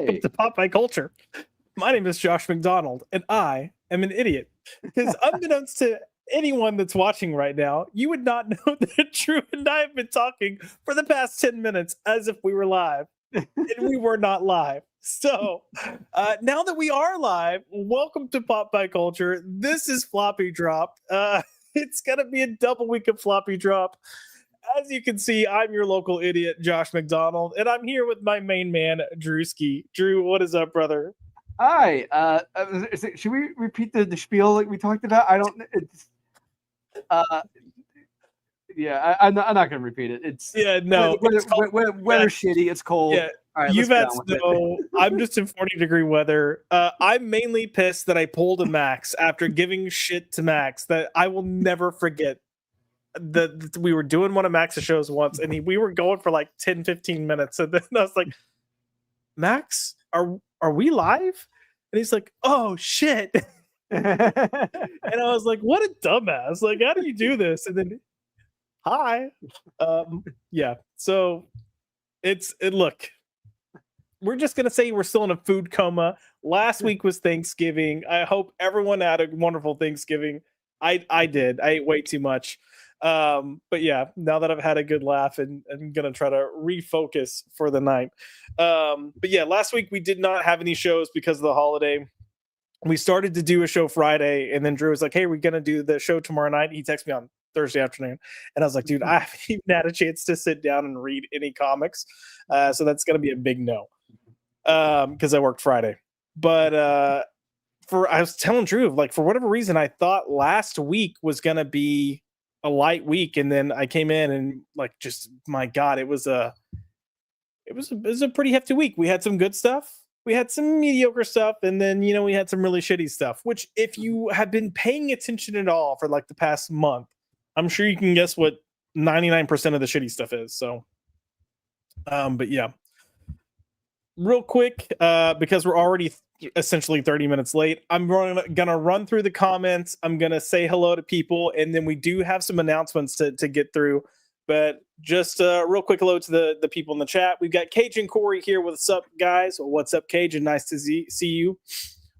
Welcome to Pop by Culture. My name is Josh McDonald, and I am an idiot. Because unbeknownst to anyone that's watching right now, you would not know that Drew and I have been talking for the past 10 minutes as if we were live, and we were not live. So now that we are live, welcome to Pop by Culture. This is Floppy Drop. It's going to be a double week of Floppy Drop. As you can see, I'm your local idiot, Josh McDonald, and I'm here with my main man, Drewski. Drew, what is up, brother? Hi. Should we repeat the spiel like we talked about? I don't. It's. Yeah, I'm not going to repeat it. It's no. Weather shitty. It's cold. Yeah. All right, you've had snow. I'm just in 40-degree weather. I'm mainly pissed that I pulled a Max after giving shit to Max that I will never forget. That we were doing one of Max's shows once, and we were going for like 10-15 minutes, and then I was like, Max, are we live? And he's like, oh shit. And I was like, what a dumbass, like, how do you do this? And then hi. Yeah, so look, we're just gonna say we're still in a food coma. Last week was Thanksgiving. I hope everyone had a wonderful Thanksgiving. I did. I ate way too much. But yeah, now that I've had a good laugh, and I'm gonna try to refocus for the night. But yeah, last week we did not have any shows because of the holiday. We started to do a show Friday, and then Drew was like, hey, we're gonna do the show tomorrow night. He texted me on Thursday afternoon, and I was like, dude, I haven't even had a chance to sit down and read any comics. So that's gonna be a big no. Because I worked Friday. But I was telling Drew, like, for whatever reason, I thought last week was gonna be a light week, and then I came in and, like, just, my God, it was a pretty hefty week. We had some good stuff, we had some mediocre stuff, and then, we had some really shitty stuff, which, if you have been paying attention at all for like the past month, I'm sure you can guess what 99% of the shitty stuff is. So but yeah, real quick, because we're already essentially 30 minutes late, I'm gonna run through the comments. I'm gonna say hello to people, and then we do have some announcements to get through. But just real quick hello to the people in the chat. We've got Cajun Corey here. What's up, guys? What's up, Cajun? Nice to see you.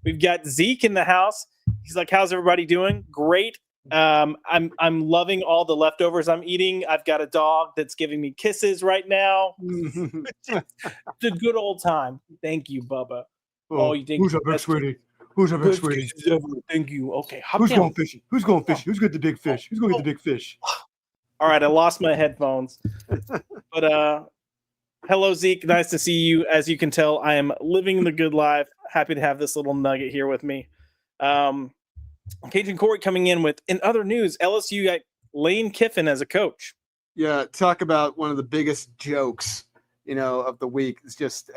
We've got Zeke in the house. He's like, how's everybody doing? Great. I'm loving all the leftovers I'm eating. I've got a dog that's giving me kisses right now. It's a good old time. Thank you, Bubba. Oh, you think who's up, big sweetie? Who's up, big sweetie? Thank you. Okay, who's going fishing? Who's going fishing? Who's got the big fish? Who's going to get the big fish? All right, I lost my headphones. But hello, Zeke. Nice to see you. As you can tell, I am living the good life. Happy to have this little nugget here with me. Cajun Corey coming in with, in other news, LSU got Lane Kiffin as a coach. Yeah, talk about one of the biggest jokes, of the week. It's just,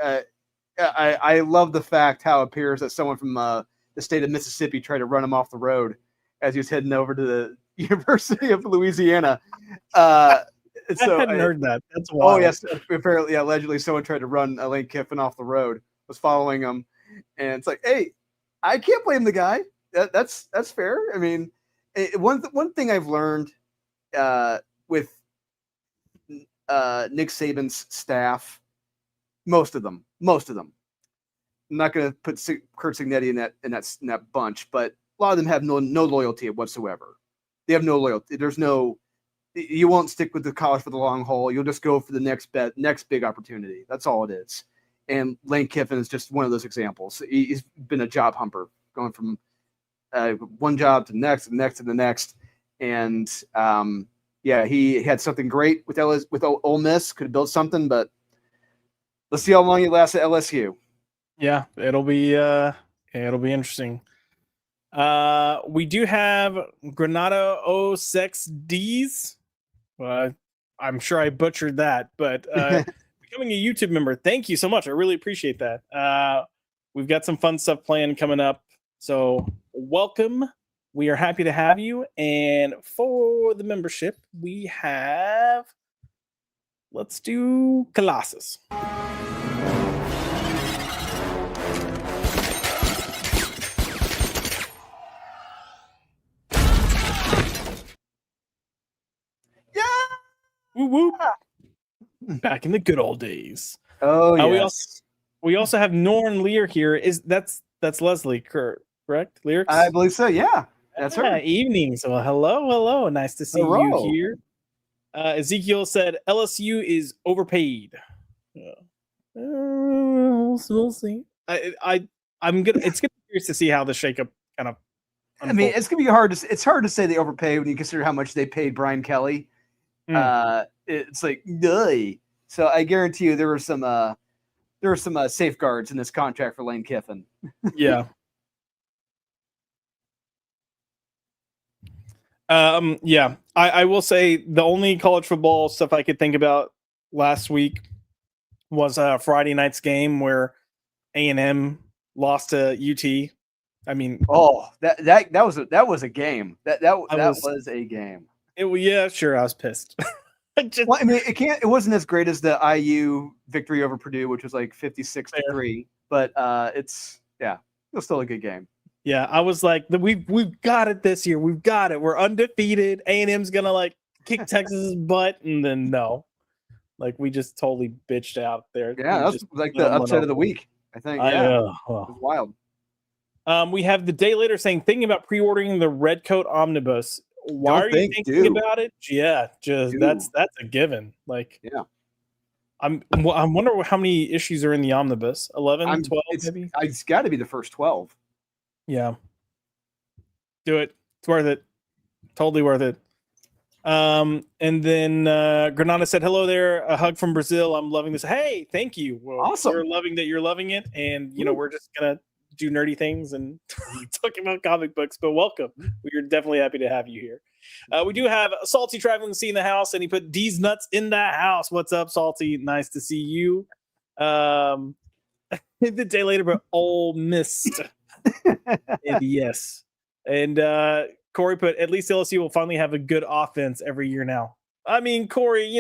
I love the fact how it appears that someone from the state of Mississippi tried to run him off the road as he was heading over to the University of Louisiana. I hadn't heard that. That's wild. Oh yes, apparently, allegedly, someone tried to run Lane Kiffin off the road. Was following him, and it's like, hey, I can't blame the guy. That's fair. I mean, one thing I've learned with Nick Saban's staff, most of them. I'm not going to put Kurt Signetti in that bunch, but a lot of them have no loyalty whatsoever. They have no loyalty. You won't stick with the college for the long haul. You'll just go for the next big opportunity. That's all it is. And Lane Kiffin is just one of those examples. He's been a job humper, going from one job to the next, and the next. And he had something great with Ole Miss. Could have built something, but let's see how long he lasts at LSU. Yeah, it'll be interesting. We do have Granada O6Ds. I'm sure I butchered that, but becoming a YouTube member, thank you so much. I really appreciate that. We've got some fun stuff planned coming up, so welcome. We are happy to have you. And for the membership, we have, let's do Colossus. Woo woo. Back in the good old days. Oh, yes. We also have Norn Lear here. That's Leslie, correct? Lyrics? I believe so. Yeah, that's her. Evening. So hello. Nice to see you Hello. here. Ezekiel said LSU is overpaid. We'll see. I'm gonna. It's gonna be curious to see how the shakeup kind of. I mean, it's gonna be hard to. It's hard to say they overpay when you consider how much they paid Brian Kelly. It's like, duh. So I guarantee you there were some safeguards in this contract for Lane Kiffin. Yeah. Yeah. I will say the only college football stuff I could think about last week was Friday night's game where A&M lost to UT. I mean, that was a game. That was a game. Yeah, sure. I was pissed. Well, I mean, it wasn't as great as the IU victory over Purdue, which was like 56-3, but it was still a good game. Yeah, I was like, we've got it this year. We've got it. We're undefeated. A&M's gonna like kick Texas's butt, and then no, like we just totally bitched out there. Yeah, that was like the upset of the week. I think. Yeah, it was wild. We have the day later saying thinking about pre-ordering the Red Coat Omnibus. Why are you thinking about it? Yeah, that's a given. Like, yeah, I wonder how many issues are in the omnibus. 11, 12, maybe. It's got to be the first 12. Yeah, do it. It's worth it. Totally worth it. And then Granada said, "Hello there. A hug from Brazil. I'm loving this. Hey, thank you. Well, awesome. We're loving that you're loving it, and we're just gonna do nerdy things and talking about comic books, but welcome. We're definitely happy to have you here. We do have Salty Traveling C in the house, and he put D's nuts in the house. What's up, Salty? Nice to see you. The day later, but missed. And yes. And Corey put, at least LSU will finally have a good offense every year now. I mean, Corey,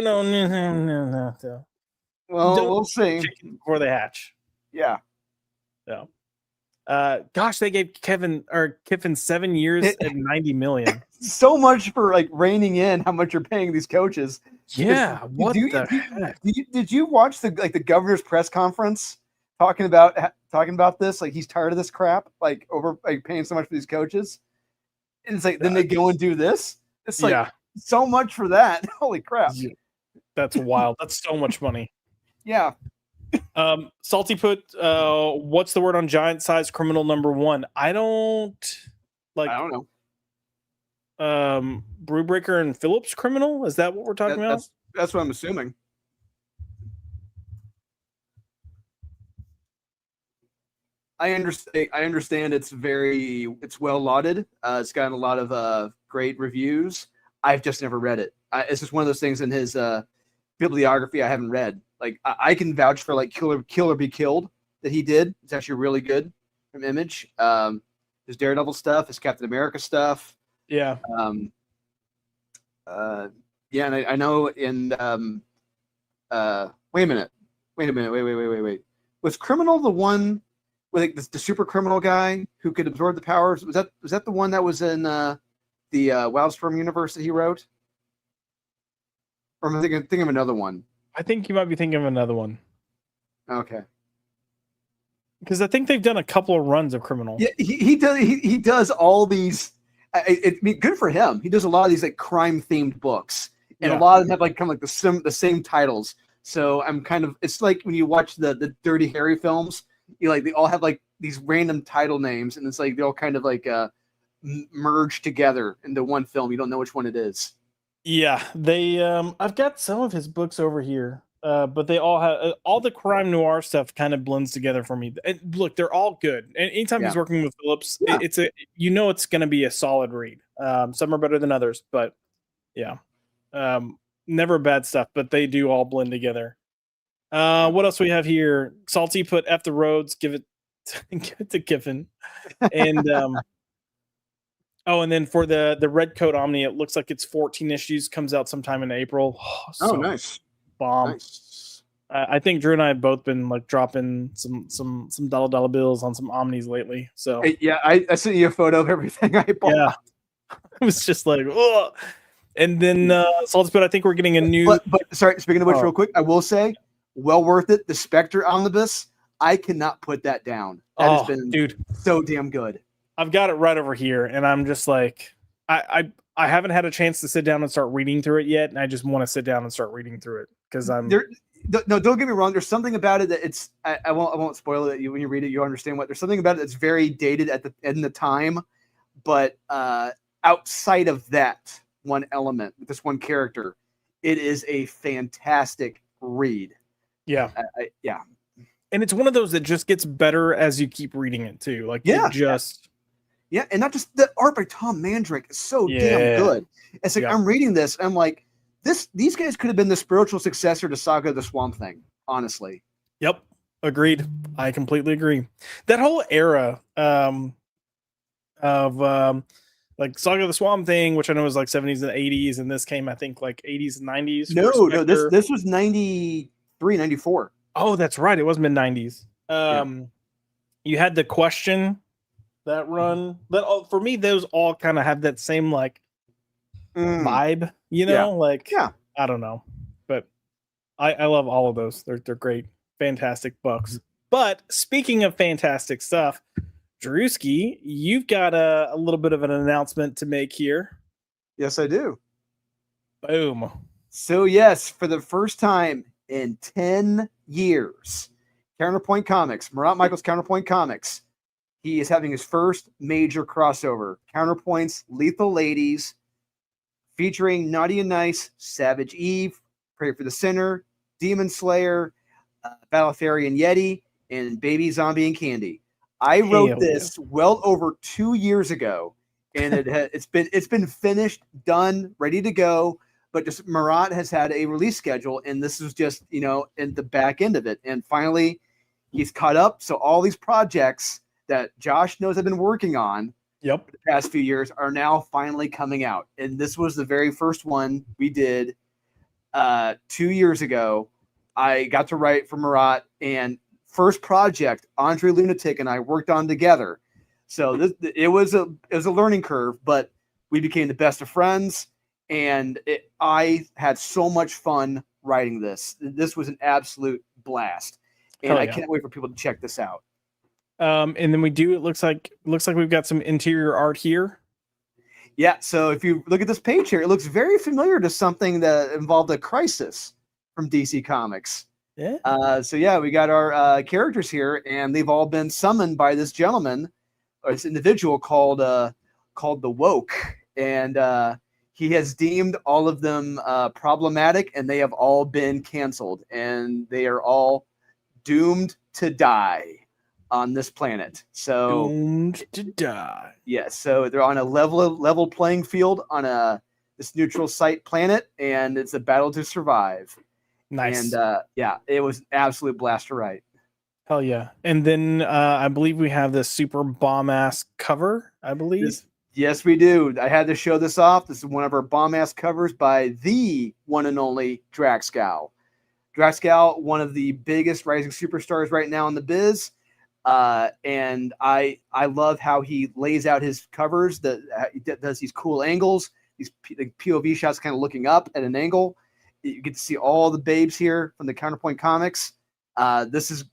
well, we'll see before they hatch. Yeah. Gosh, they gave Kiffin 7 years at $90 million. So much for like reining in how much you're paying these coaches. Yeah, did you watch the governor's press conference talking about this? Like he's tired of this crap, like over like paying so much for these coaches. And it's like then they go and do this. It's like so much for that. Holy crap! That's wild. That's so much money. Yeah. Salty put, what's the word on giant size criminal number 1? I don't know. Brewbreaker and Phillips criminal? Is that what we're talking about? That's what I'm assuming. I understand it's well lauded. It's gotten a lot of great reviews. I've just never read it. It's just one of those things in his bibliography I haven't read. Like I can vouch for like Kill or Be Killed that he did. It's actually really good from Image. His Daredevil stuff, his Captain America stuff. Yeah. And I know in wait a minute. Was Criminal the one with like the super criminal guy who could absorb the powers? Was that the one that was in the Wildstorm universe that he wrote? Or am I thinking of another one? I think you might be thinking of another one. Okay. Because I think they've done a couple of runs of Criminal. Yeah, he does all these. I mean, good for him. He does a lot of these like crime themed books, and a lot of them have like kind of like the same titles. So I'm kind of, it's like when you watch the Dirty Harry films, they all have like these random title names, and it's like they all kind of like merge together into one film. You don't know which one it is. Yeah, they. I've got some of his books over here, but they all have all the crime noir stuff kind of blends together for me. And look, they're all good. And anytime he's working with Phillips, it's it's going to be a solid read. Some are better than others, but yeah, never bad stuff. But they do all blend together. What else we have here? Salty put F the roads, give it to Kiffin, and and then for the Red Coat Omni, it looks like it's 14 issues, comes out sometime in April. Nice. Bomb. Nice. I think Drew and I have both been like dropping some dollar bills on some Omnis lately. So yeah, I sent you a photo of everything I bought. Yeah. It was just like, oh. And then Salty put, I think we're getting a new. But sorry, speaking of which, real quick, I will say, well worth it. The Spectre Omnibus. I cannot put that down. That has been dude, so damn good. I've got it right over here, and I'm just like, I haven't had a chance to sit down and start reading through it yet, and I just want to sit down and start reading through it because I'm there. No, don't get me wrong. There's something about it that it's. I won't spoil it. When you read it, you understand what. There's something about it that's very dated at the time, but outside of that one element, this one character, it is a fantastic read. Yeah. Yeah. And it's one of those that just gets better as you keep reading it too. Like Yeah. it just Yeah, and not just the art by Tom Mandrake is so damn good. It's like I'm reading this, and I'm like, these guys could have been the spiritual successor to Saga of the Swamp Thing, honestly. Yep. Agreed. I completely agree. That whole era of like Saga of the Swamp Thing, which I know was like 70s and 80s, and this came, I think, like 80s and 90s. No, this was 93, 94. Oh, that's right. It was mid 90s. You had the Question that run. But for me, those all kind of have that same like vibe, you know? Like, I don't know. But I love all of those. They're great, fantastic books. But speaking of fantastic stuff, Drewski, you've got a little bit of an announcement to make here. Yes, I do. Boom. So, yes, for the first time in 10 years, Counterpoint Comics, Murat Michaels Counterpoint Comics, he is having his first major crossover. Counterpoint's Lethal Ladies, featuring Naughty and Nice, Savage Eve, Pray for the Sinner, Demon Slayer, Battle Fairy and Yeti, and Baby Zombie and Candy. I wrote this well over 2 years ago, and it's been finished, done, ready to go. But just Murat has had a release schedule, and this is just in the back end of it. And finally, he's caught up. So all these projects that Josh knows I've been working on for the past few years are now finally coming out. And this was the very first one we did 2 years ago. I got to write for Murat, and first project Andre Lunatic and I worked on together. So it was a learning curve, but we became the best of friends, and I had so much fun writing this. This was an absolute blast, and I can't wait for people to check this out. And then it looks like we've got some interior art here. Yeah, so if you look at this page here, it looks very familiar to something that involved a Crisis from DC Comics. Yeah. So yeah, we got our characters here, and they've all been summoned by this gentleman, or this individual called the Woke, and he has deemed all of them problematic, and they have all been canceled, and they are all doomed to die on this planet. So doomed to die. Yes, so they're on a level playing field on this neutral site planet, and it's a battle to survive. Nice. And it was an absolute blast to write. Hell yeah. And then I believe we have this super bomb ass cover, I believe. Yes, we do. I had to show this off. This is one of our bomb ass covers by the one and only Draxgal. Draxgal, one of the biggest rising superstars right now in the biz. And I love how he lays out his covers, he does these cool angles, these POV shots kind of looking up at an angle. You get to see all the babes here from the Counterpoint Comics. This is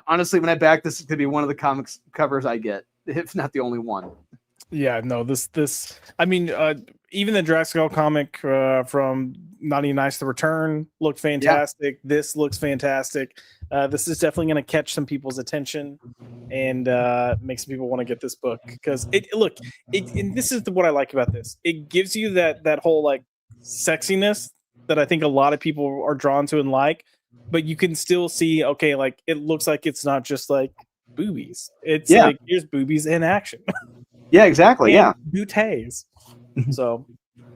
honestly, when I back this, is going to be one of the comics covers I get, if not the only one. Yeah, no, this. I mean, even the Draxgal comic from Naughty and Nice: The Return looked fantastic. Yeah. This looks fantastic. This is definitely going to catch some people's attention and make some people want to get this book, because and this is what I like about this. It gives you that whole like sexiness that I think a lot of people are drawn to and like, but you can still see, okay, like it looks like it's not just like boobies. It's like here's boobies in action. Yeah, exactly. Yeah. Booties. So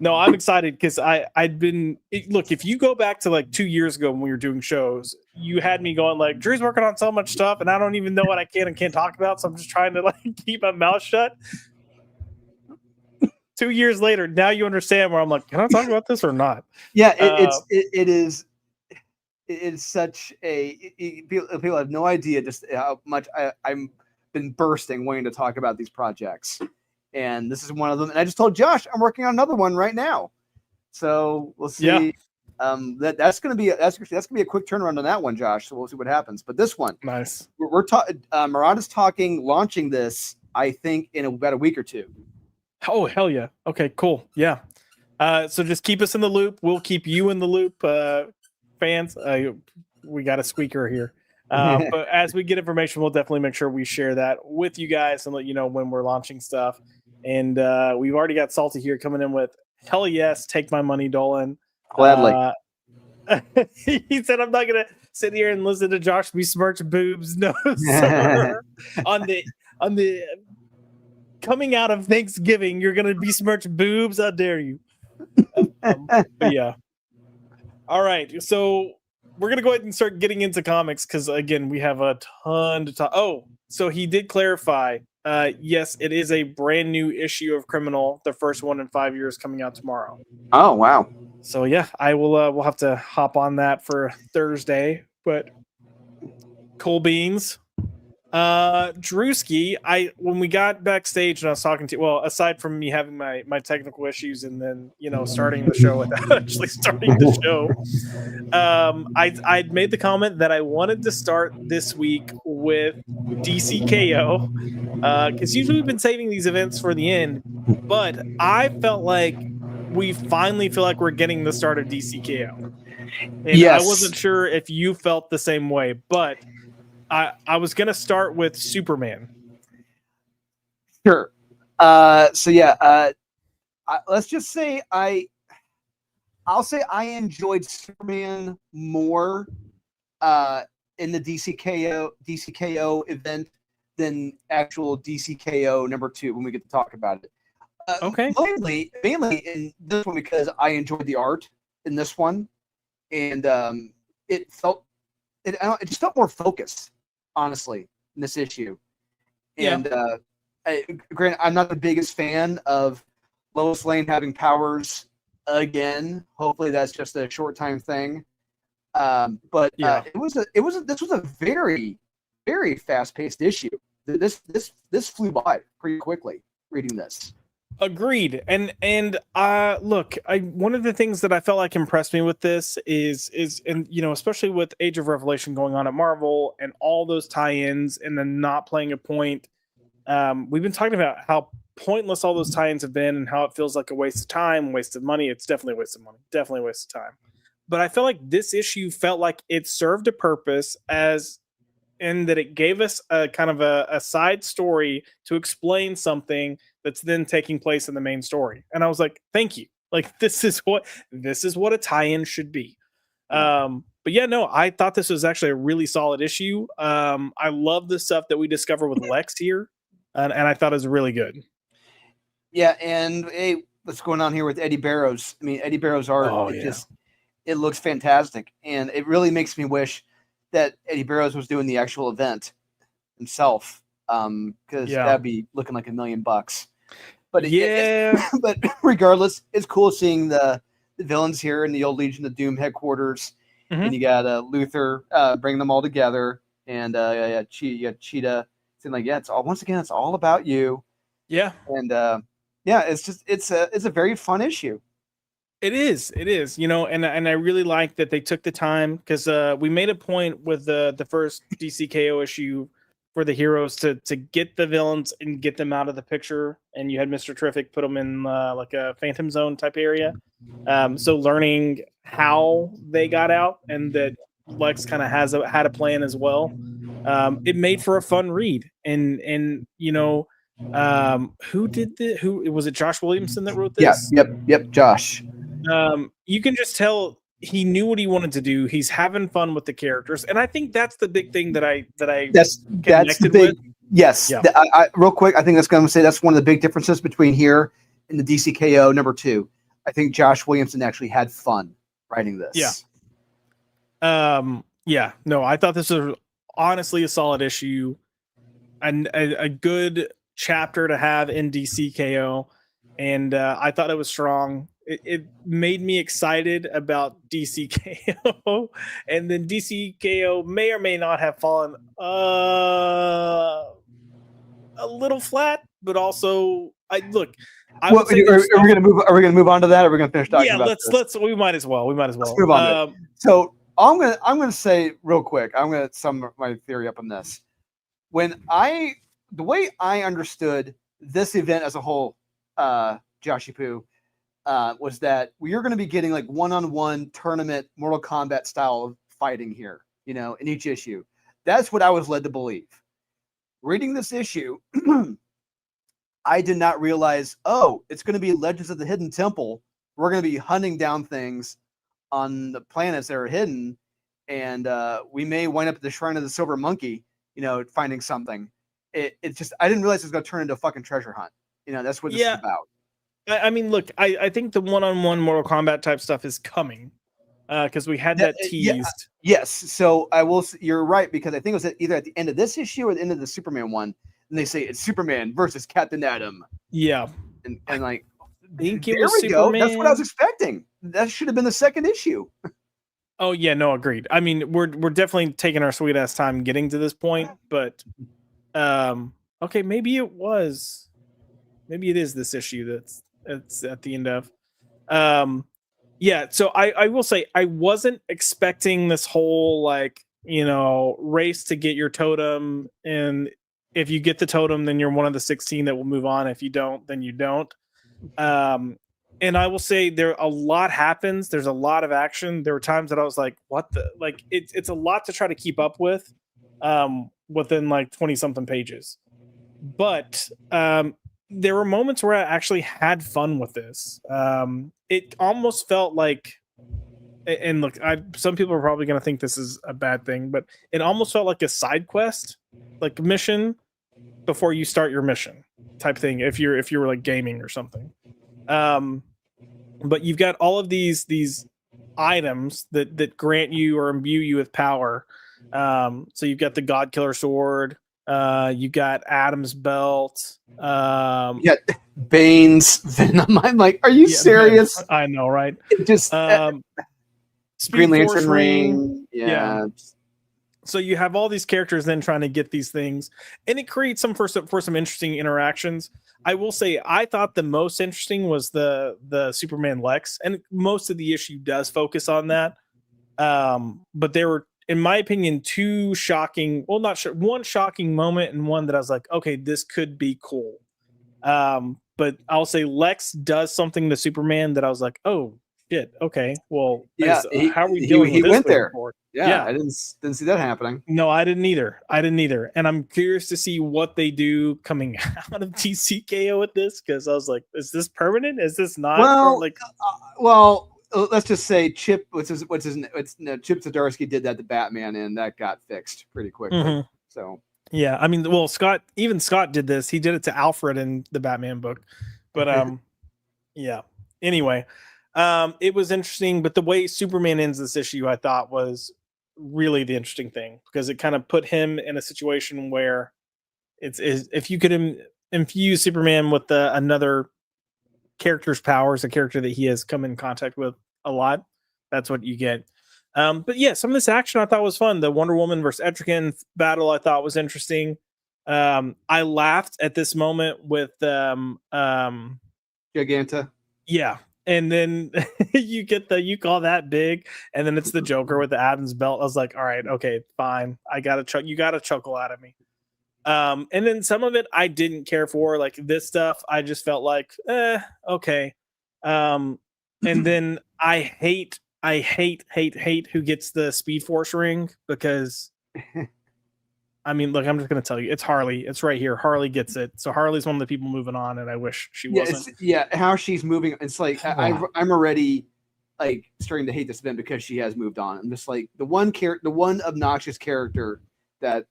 no, I'm excited because look, if you go back to like 2 years ago when we were doing shows, you had me going like, Drew's working on so much stuff and I don't even know what I can and can't talk about. So I'm just trying to like keep my mouth shut. 2 years later, now you understand where I'm like, can I talk about this or not? Yeah, it is such a people have no idea just how much I'm been bursting wanting to talk about these projects, and this is one of them. And I just told Josh I'm working on another one right now, so we'll see. That's gonna be a quick turnaround on that one, Josh. So we'll see what happens. But this one, Nice. we're talking. Murata's talking launching this, I think, in about a week or two. Oh, hell yeah. Okay, cool. Yeah. So just keep us in the loop. We'll keep you in the loop, fans. We got a squeaker here. But as we get information, we'll definitely make sure we share that with you guys and let you know when we're launching stuff. And we've already got Salty here coming in with hell yes, take my money, Dolan. Gladly. He said, I'm not going to sit here and listen to Josh besmirch boobs. No, sir. on the coming out of Thanksgiving, you're going to besmirch boobs. How dare you? But yeah. All right. So we're going to go ahead and start getting into comics because, again, we have a ton to talk. Oh, so he did clarify. Yes, it is a brand new issue of Criminal, the first one in 5 years, coming out tomorrow. Oh, wow. So yeah, I will. We'll have to hop on that for Thursday. But cool beans. Drewski, when we got backstage and I was talking to, well, aside from me having my technical issues and then starting the show without actually starting the show, I'd made the comment that I wanted to start this week with DCKO because usually we've been saving these events for the end, but I felt like we finally feel like we're getting the start of DCKO, and yes. I wasn't sure if you felt the same way, but I was going to start with Superman. Sure. So yeah, let's just say I'll say I enjoyed Superman more in the DCKO event than actual DCKO number 2 when we get to talk about it. Okay. Mainly in this one because I enjoyed the art in this one, and it just felt more focused, honestly, in this issue. And granted, I'm not the biggest fan of Lois Lane having powers again. Hopefully, that's just a short time thing. But this was a very, very fast paced issue. This flew by pretty quickly. Reading this. Agreed. And look, one of the things that I felt like impressed me with this is especially with Age of Revelation going on at Marvel and all those tie-ins and then not playing a point. We've been talking about how pointless all those tie-ins have been and how it feels like a waste of time, waste of money. It's definitely a waste of money, definitely a waste of time. But I feel like this issue felt like it served a purpose in that it gave us a kind of a side story to explain something that's then taking place in the main story. And I was like, thank you. Like, this is what a tie-in should be. But yeah, no, I thought this was actually a really solid issue. I love the stuff that we discover with Lex here. And I thought it was really good. Yeah. And hey, what's going on here with Eddie Barrows? I mean, Eddie Barrows' art, it looks fantastic. And it really makes me wish that Eddie Barrows was doing the actual event himself, because that'd be looking like $1 million. But but regardless, it's cool seeing the villains here in the old Legion of Doom headquarters, and you got Luther bringing them all together, and Cheetah saying like, it's all about you. Yeah, and it's a very fun issue. It is, and I really like that they took the time because we made a point with the first DCKO issue for the heroes to get the villains and get them out of the picture, and you had Mr. Terrific put them in like a Phantom Zone type area. So learning how they got out and that Lex kind of had a plan as well. It made for a fun read, and who was it? Josh Williamson that wrote this? Yep, Josh. You can just tell he knew what he wanted to do. He's having fun with the characters, and I think that's the big thing that's the big with. Yes, yeah. Real quick, I think that's going to say that's one of the big differences between here and the DCKO number 2. I think Josh Williamson actually had fun writing this. Yeah. No, I thought this was honestly a solid issue and a good chapter to have in DCKO, and I thought it was strong. It made me excited about DCKO, and then DCKO may or may not have fallen a little flat, but also look. I Well, would say are we gonna move? Are we gonna move on to that? Or are we gonna finish talking yeah. about Let's. this? We might as well. Let's move on to it. So I'm gonna say real quick. I'm gonna sum my theory up on this. The way I understood this event as a whole, Joshy Poo, was that we are going to be getting like one-on-one tournament Mortal Kombat style of fighting here, in each issue. That's what I was led to believe. Reading this issue, I did not realize, it's going to be Legends of the Hidden Temple. We're going to be hunting down things on the planets that are hidden, and we may wind up at the Shrine of the Silver Monkey, finding something. It's just, I didn't realize it was going to turn into a fucking treasure hunt. That's what this is about. I mean, look, I think the one-on-one Mortal Kombat type stuff is coming because we had that teased. Yes. So you're right, because I think it was either at the end of this issue or the end of the Superman one, and they say it's Superman versus Captain Atom. Yeah. And like, think there we go. That's what I was expecting. That should have been the second issue. Oh yeah, no, agreed. I mean, we're definitely taking our sweet ass time getting to this point, but okay, maybe it is this issue that's at the end of. Yeah, so I will say I wasn't expecting this whole race to get your totem, and if you get the totem, then you're one of the 16 that will move on. If you don't, then you don't. And I will say a lot happens. There's a lot of action. There were times that I was like, what the, like, it's a lot to try to keep up with, within like 20 something pages. But, there were moments where I actually had fun with this. It almost felt like, and look, some people are probably going to think this is a bad thing, but it almost felt like a side quest, like mission before you start your mission type thing. If you were like gaming or something. But you've got all of these items that grant you or imbue you with power. So you've got the God Killer sword. You got Adam's belt. Yeah, Bane's Venom. I'm like, are you serious? I know, right? It just Green Lantern ring. Yeah. So you have all these characters then trying to get these things, and it creates some for some interesting interactions. I will say I thought the most interesting was the Superman Lex, and most of the issue does focus on that. But there were, in my opinion, two shocking, well, not sure, one shocking moment and one that I was like, okay, this could be cool. But I'll say Lex does something to Superman that I was like, oh shit, okay, well, yeah, how are we dealing with this? He went there. Yeah, I didn't see that happening. No, I didn't either. And I'm curious to see what they do coming out of TCKO with this, because I was like, is this permanent? Is this not? Well, let's just say Chip, Chip Zdarsky did that to Batman, and that got fixed pretty quickly. Mm-hmm. So yeah, I mean, well, Scott did this. He did it to Alfred in the Batman book, but yeah. Anyway, it was interesting, but the way Superman ends this issue, I thought was really the interesting thing, because it kind of put him in a situation where it's if you could infuse Superman with another character's powers, a character that he has come in contact with a lot, that's what you get. But yeah, some of this action I thought was fun. The Wonder Woman versus Etrigan battle I thought was interesting. I laughed at this moment with Giganta. Yeah. And then you call that big, and then it's the Joker with the Adam's belt. I was like, all right, okay, fine. You gotta chuckle out of me. And then some of it I didn't care for, like this stuff. I just felt like, okay. And then I hate who gets the Speed Force ring, because I mean, look, I'm just going to tell you, it's Harley. It's right here. Harley gets it. So Harley's one of the people moving on, and I wish she wasn't. How she's moving. It's like, I'm already like starting to hate this event because she has moved on. I'm just like the one obnoxious character that,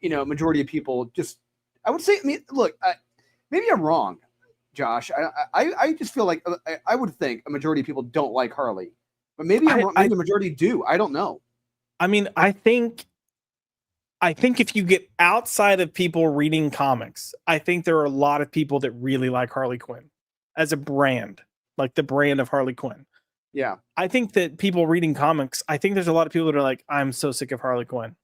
majority of people just, I would say, I mean, look, maybe I'm wrong, Josh. I just feel like I would think a majority of people don't like Harley, but maybe maybe the majority do. I don't know. I mean, I think if you get outside of people reading comics, I think there are a lot of people that really like Harley Quinn as a brand, like the brand of Harley Quinn. Yeah. I think that people reading comics, I think there's a lot of people that are like, I'm so sick of Harley Quinn.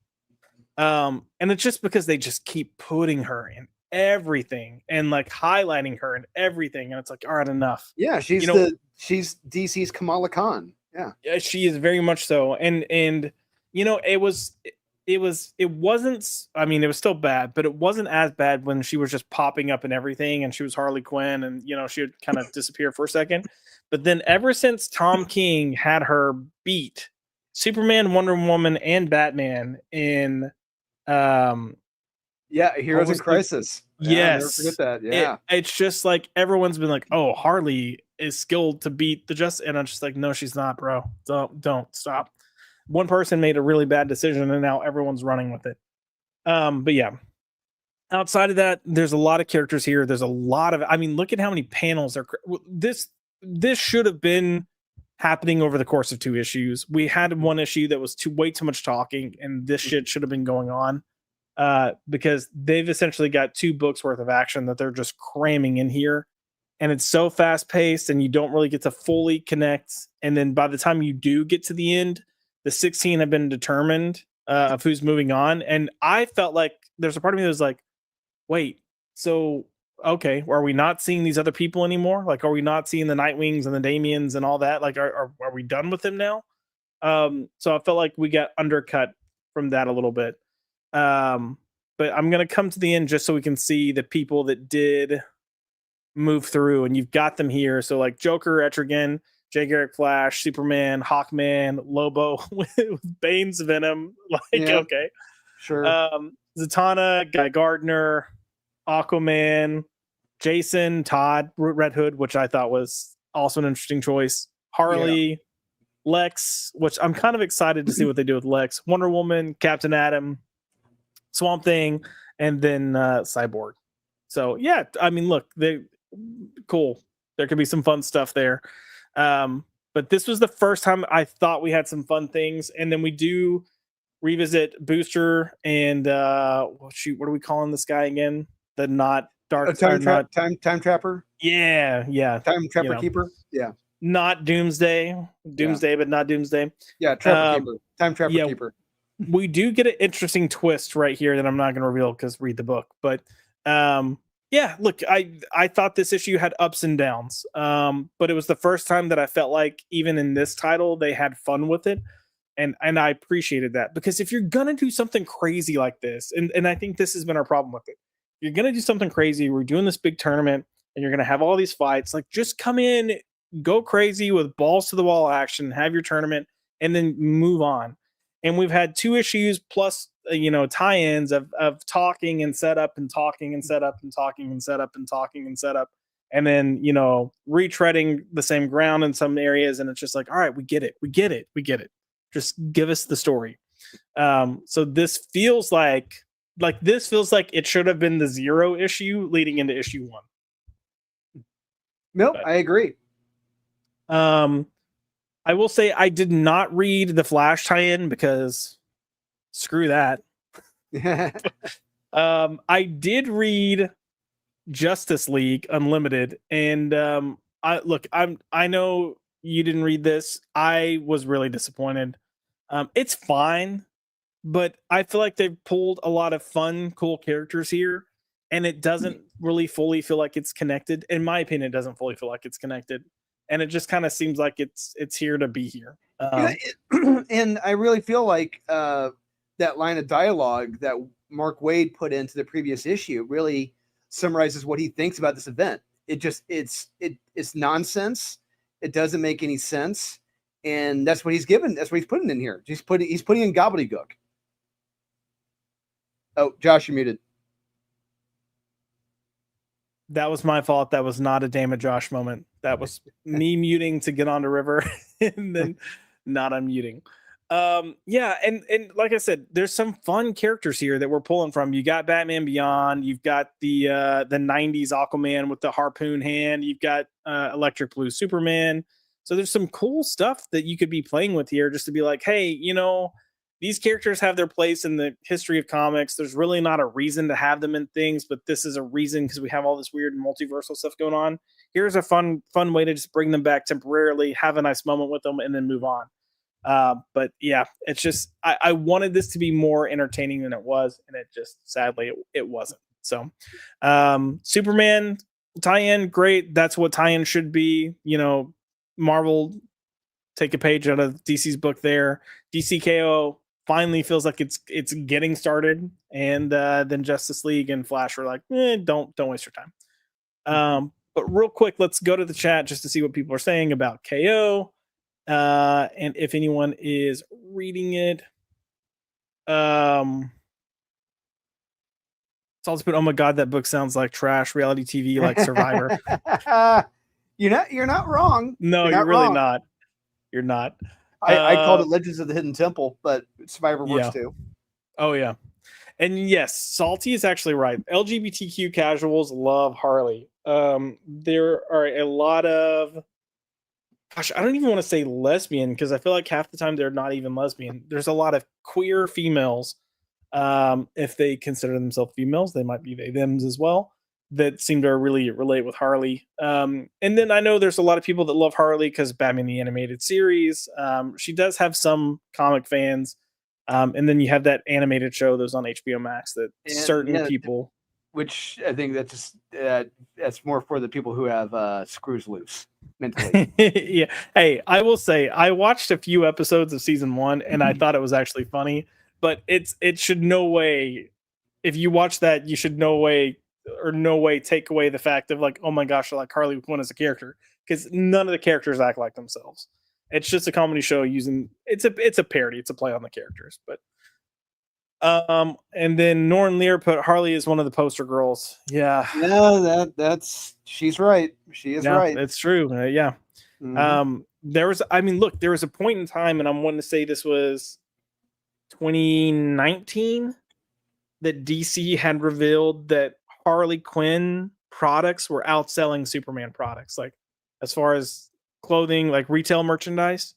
And it's just because they just keep putting her in everything and like highlighting her and everything, and it's like, all right, enough. Yeah, You know, she's DC's Kamala Khan. Yeah. she is very much so, and you know, it wasn't. I mean, it was still bad, but it wasn't as bad when she was just popping up in everything, and she was Harley Quinn, and you know, she would kind of disappear for a second. But then, ever since Tom King had her beat Superman, Wonder Woman, and Batman in, Yeah, what Heroes in was the Crisis. Yeah, I'll never forget yes, that. Yeah. it's just like everyone's been like, oh, Harley is skilled to beat the Justice, and I'm just like, no, she's not, bro. Don't stop. One person made a really bad decision, and now everyone's running with it. But yeah, outside of that, there's a lot of characters here. There's a lot of, I mean, look at how many panels are. This should have been happening over the course of 2 issues. We had one issue that was way too much talking, and this shit should have been going on. Because they've essentially got 2 books worth of action that they're just cramming in here. And it's so fast paced, and you don't really get to fully connect. And then by the time you do get to the end, the 16 have been determined of who's moving on. And I felt like there's a part of me that was like, wait, so, okay, are we not seeing these other people anymore? Like, are we not seeing the Nightwings and the Damians and all that? Like, are we done with them now? So I felt like we got undercut from that a little bit. But I'm gonna come to the end just so we can see the people that did move through, and you've got them here. So like Joker, Etrigan, Jay Garrick Flash, Superman, Hawkman, Lobo with Bane's Venom. Like, Yeah, okay. sure. Zatanna, Guy Gardner, Aquaman, Jason, Todd, Red Hood, which I thought was also an interesting choice. Harley, Lex, which I'm kind of excited to see what they do with Lex, Wonder Woman, Captain Atom, Swamp Thing, and then Cyborg. So yeah, I mean, look, they cool. There could be some fun stuff there. But this was the first time I thought we had some fun things, and then we do revisit Booster and well, shoot, what are we calling this guy again? The not dark Time Trapper. Yeah, Time Trapper Keeper. Yeah. Not Doomsday, but not Doomsday. Yeah, Trapper Keeper. Time Trapper Keeper. We do get an interesting twist right here that I'm not going to reveal because read the book. But yeah, look, I thought this issue had ups and downs, but it was the first time that I felt like even in this title they had fun with it, and I appreciated that, because if you're gonna do something crazy like this, and I think this has been our problem with it, you're gonna do something crazy. We're doing this big tournament, and you're gonna have all these fights. Like, just come in, go crazy with balls to the wall action, have your tournament, and then move on. And we've had 2 issues plus tie-ins of talking and setup and talking and setup and talking and setup and talking and setup, and then retreading the same ground in some areas, and it's just like, all right, we get it, just give us the story. So this feels like it should have been the 0 issue leading into issue 1. Nope, I agree. I will say I did not read the Flash tie-in because screw that. I did read Justice League Unlimited, and I know you didn't read this. I was really disappointed. It's fine, but I feel like they've pulled a lot of fun, cool characters here, and it doesn't really fully feel like it's connected. In my opinion, it doesn't fully feel like it's connected. And it just kind of seems like it's here to be here. And I really feel like that line of dialogue that Mark Waid put into the previous issue really summarizes what he thinks about this event. It's nonsense. It doesn't make any sense, and that's what he's given. That's what he's putting in here. He's putting in gobbledygook. Oh, Josh, you're muted. That was my fault. That was not a damn it, Josh moment. That was me muting to get on the river and then not unmuting. Yeah, and like I said, there's some fun characters here that we're pulling from. You got Batman Beyond, you've got the 90s Aquaman with the harpoon hand, you've got Electric Blue Superman. So there's some cool stuff that you could be playing with here, just to be like, hey, these characters have their place in the history of comics. There's really not a reason to have them in things, but this is a reason because we have all this weird multiversal stuff going on. Here's a fun way to just bring them back temporarily, have a nice moment with them, and then move on. But yeah, it's just I wanted this to be more entertaining than it was, and it just sadly it wasn't. So, Superman tie-in, great. That's what tie-in should be. Marvel take a page out of DC's book there. DCKO finally feels like it's getting started, and then Justice League and Flash are like, don't waste your time. But real quick, let's go to the chat just to see what people are saying about KO, and if anyone is reading it. So I'll just put, oh my god, that book sounds like trash reality TV, like Survivor. You're not wrong. No, you're really wrong. Not. You're not. I called it Legends of the Hidden Temple, but Survivor works too. Oh yeah. And yes, Salty is actually right. LGBTQ casuals love Harley. There are a lot of, gosh, I don't even want to say lesbian, because I feel like half the time they're not even lesbian. There's a lot of queer females, if they consider themselves females, they might be they thems as well, that seem to really relate with Harley. And then I know there's a lot of people that love Harley because Batman the Animated Series. She does have some comic fans. And then you have that animated show that was on HBO Max that certain people, which I think that's more for the people who have screws loose mentally. Yeah. Hey, I will say I watched a few episodes of season 1 and I thought it was actually funny, but it should no way, if you watch that, you should no way take away the fact of like, oh my gosh, I like Harley Quinn as a character, because none of the characters act like themselves. It's just a comedy show using it's a parody, it's a play on the characters. But and then Norn Lear put Harley is one of the poster girls. Yeah, that's she's right. She is right. It's true. Yeah. Mm-hmm. There was a point in time, and I'm wanting to say this was 2019, that DC had revealed that Harley Quinn products were outselling Superman products, like as far as clothing, like retail merchandise.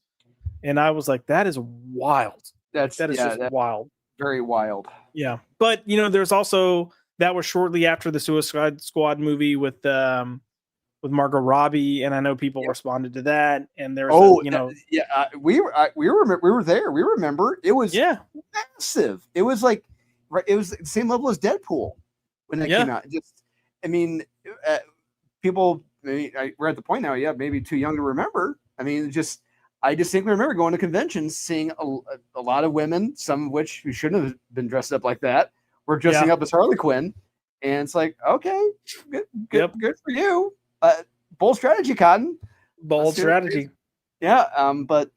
And I was like, that is wild. That is wild. Very wild. Yeah. But there's also, that was shortly after the Suicide Squad movie with Margot Robbie, and I know people responded to that. And there was we were there. We remember it was massive. It was like it was the same level as Deadpool when it came out. People. We're at the point now, maybe too young to remember. I distinctly remember going to conventions, seeing a lot of women, some of which who shouldn't have been dressed up like that, were dressing up as Harley Quinn, and it's like, okay, good for you. Bold strategy, Cotton. Bold strategy. Yeah, but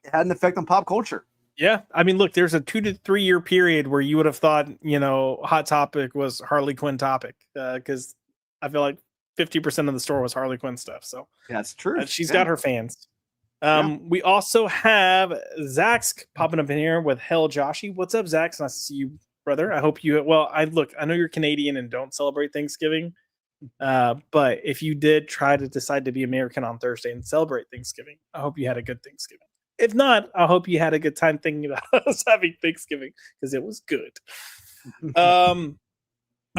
it had an effect on pop culture. Yeah, look, there's a 2 to 3 year period where you would have thought, Hot Topic was Harley Quinn topic, because I feel like 50% of the store was Harley Quinn stuff. So that's true. She's got her fans. We also have Zach's popping up in here with Hell Joshy. What's up, Zach? Nice to see you, brother. I hope you, I know you're Canadian and don't celebrate Thanksgiving. But if you did try to decide to be American on Thursday and celebrate Thanksgiving, I hope you had a good Thanksgiving. If not, I hope you had a good time thinking about us having Thanksgiving, because it was good. All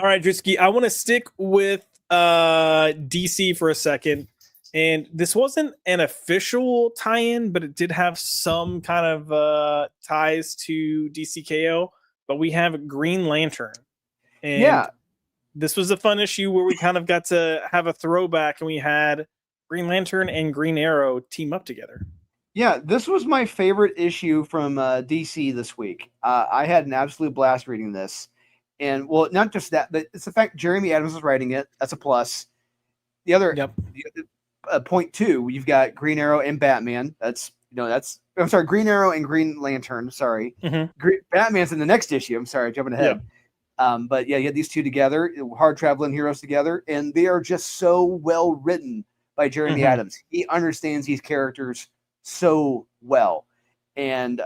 right, Drewski, I want to stick with DC for a second. And this wasn't an official tie-in, but it did have some kind of ties to DCKO. But we have Green Lantern. And this was a fun issue where we kind of got to have a throwback, and we had Green Lantern and Green Arrow team up together. Yeah, this was my favorite issue from DC this week. I had an absolute blast reading this. And, well, not just that, but it's the fact Jeremy Adams was writing it. That's a plus. The other point, too, you've got Green Arrow and Batman. Green Arrow and Green Lantern. Sorry. Mm-hmm. Batman's in the next issue. I'm sorry, jumping ahead. But yeah, you had these two together, hard traveling heroes together, and they are just so well written by Jeremy Adams. He understands these characters so well. And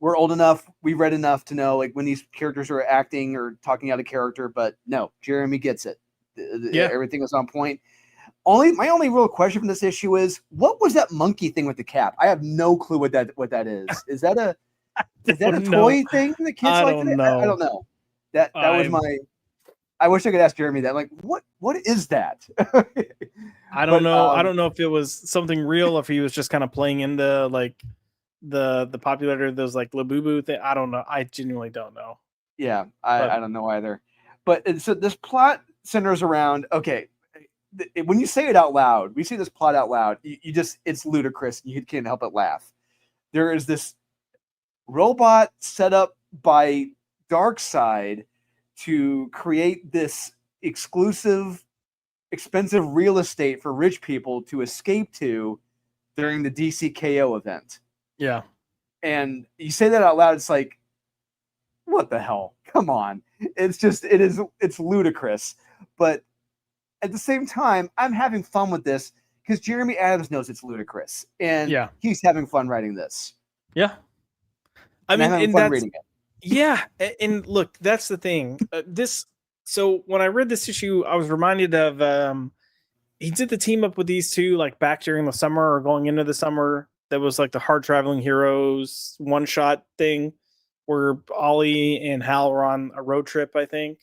we're old enough, we read enough to know like when these characters are acting or talking out of character, but no, Jeremy gets it. Everything was on point. My only real question from this issue is, what was that monkey thing with the cap? I have no clue what that is. Is that a toy thing that kids like? I don't know. That was my. I wish I could ask Jeremy that. Like, what is that? I don't know. I don't know if it was something real, or if he was just kind of playing into like the popularity of those like Labubu thing. I don't know. I genuinely don't know. Yeah, I don't know either. So this plot centers around, okay, when you say it out loud, we see this plot out loud, you just, it's ludicrous. You can't help but laugh. There is this robot set up by Darkseid to create this exclusive, expensive real estate for rich people to escape to during the DCKO event. Yeah. And you say that out loud, it's like, what the hell? Come on. It's ludicrous. But at the same time, I'm having fun with this because Jeremy Adams knows it's ludicrous. And he's having fun writing this. Yeah. I mean, I'm having fun reading it. Yeah. And look, that's the thing. So when I read this issue, I was reminded of he did the team up with these two like back during the summer or going into the summer. That was like the Hard Traveling Heroes one-shot thing where Ollie and Hal were on a road trip, I think.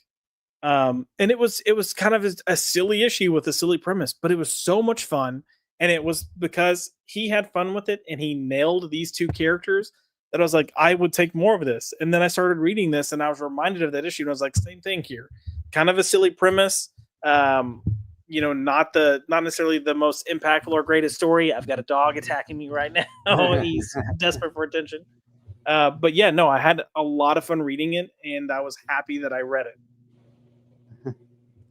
And it was kind of a silly issue with a silly premise, but it was so much fun. And it was because he had fun with it and he nailed these two characters that I was like, I would take more of this. And then I started reading this and I was reminded of that issue. And I was like, same thing here. Kind of a silly premise. Not necessarily the most impactful or greatest story. I've got a dog attacking me right now. He's desperate for attention. But yeah, no, I had a lot of fun reading it and I was happy that I read it.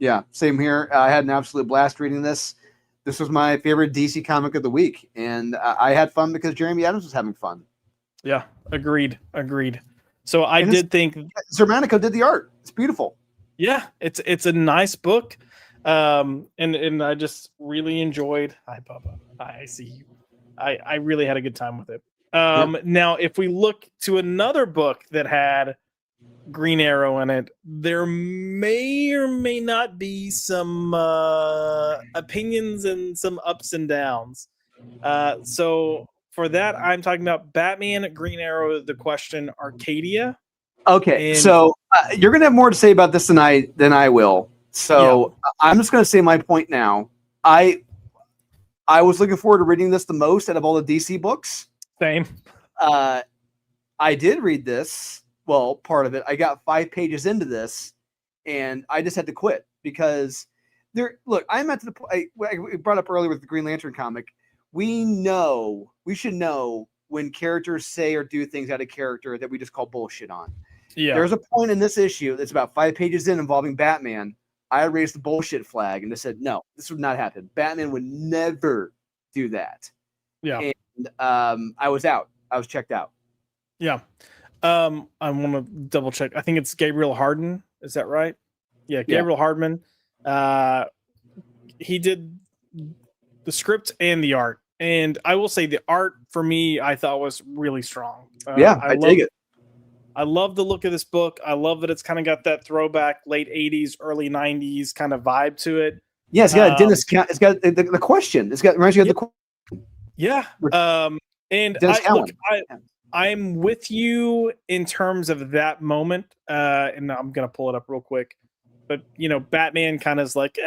Yeah, same here. I had an absolute blast reading this. This was my favorite DC comic of the week. And I had fun because Jeremy Adams was having fun. Yeah, agreed. So I did think Zermanico did the art. It's beautiful. Yeah, it's a nice book. And I just really enjoyed. Hi, Bubba. I see you. I really had a good time with it. Now, if we look to another book that had Green Arrow in it, there may or may not be some opinions and some ups and downs. So for that, I'm talking about Batman, Green Arrow, The Question, Arcadia. Okay, so you're gonna have more to say about this than I will. So I'm just gonna say my point now. I was looking forward to reading this the most out of all the DC books. Same. I did read this. Well, part of it. I got 5 pages into this, and I just had to quit because Look, I'm at the point I brought up earlier with the Green Lantern comic. We should know when characters say or do things out of character that we just call bullshit on. Yeah. There's a point in this issue that's about 5 pages in involving Batman. I raised the bullshit flag and just said, no, this would not happen. Batman would never do that. Yeah. And I was out. I was checked out. Yeah. I want to double check. I think it's Gabriel Hardin. Is that right? Yeah, Gabriel Hardman. He did the script and the art. And I will say the art for me, I thought was really strong. I dig it. I love the look of this book. I love that it's kind of got that throwback late 80s, early 90s kind of vibe to it. Yeah, it's got a Dennis. It's got the question. It's got reminds you of the question. Yeah. And I'm with you in terms of that moment. And I'm gonna pull it up real quick. But Batman kind of is like,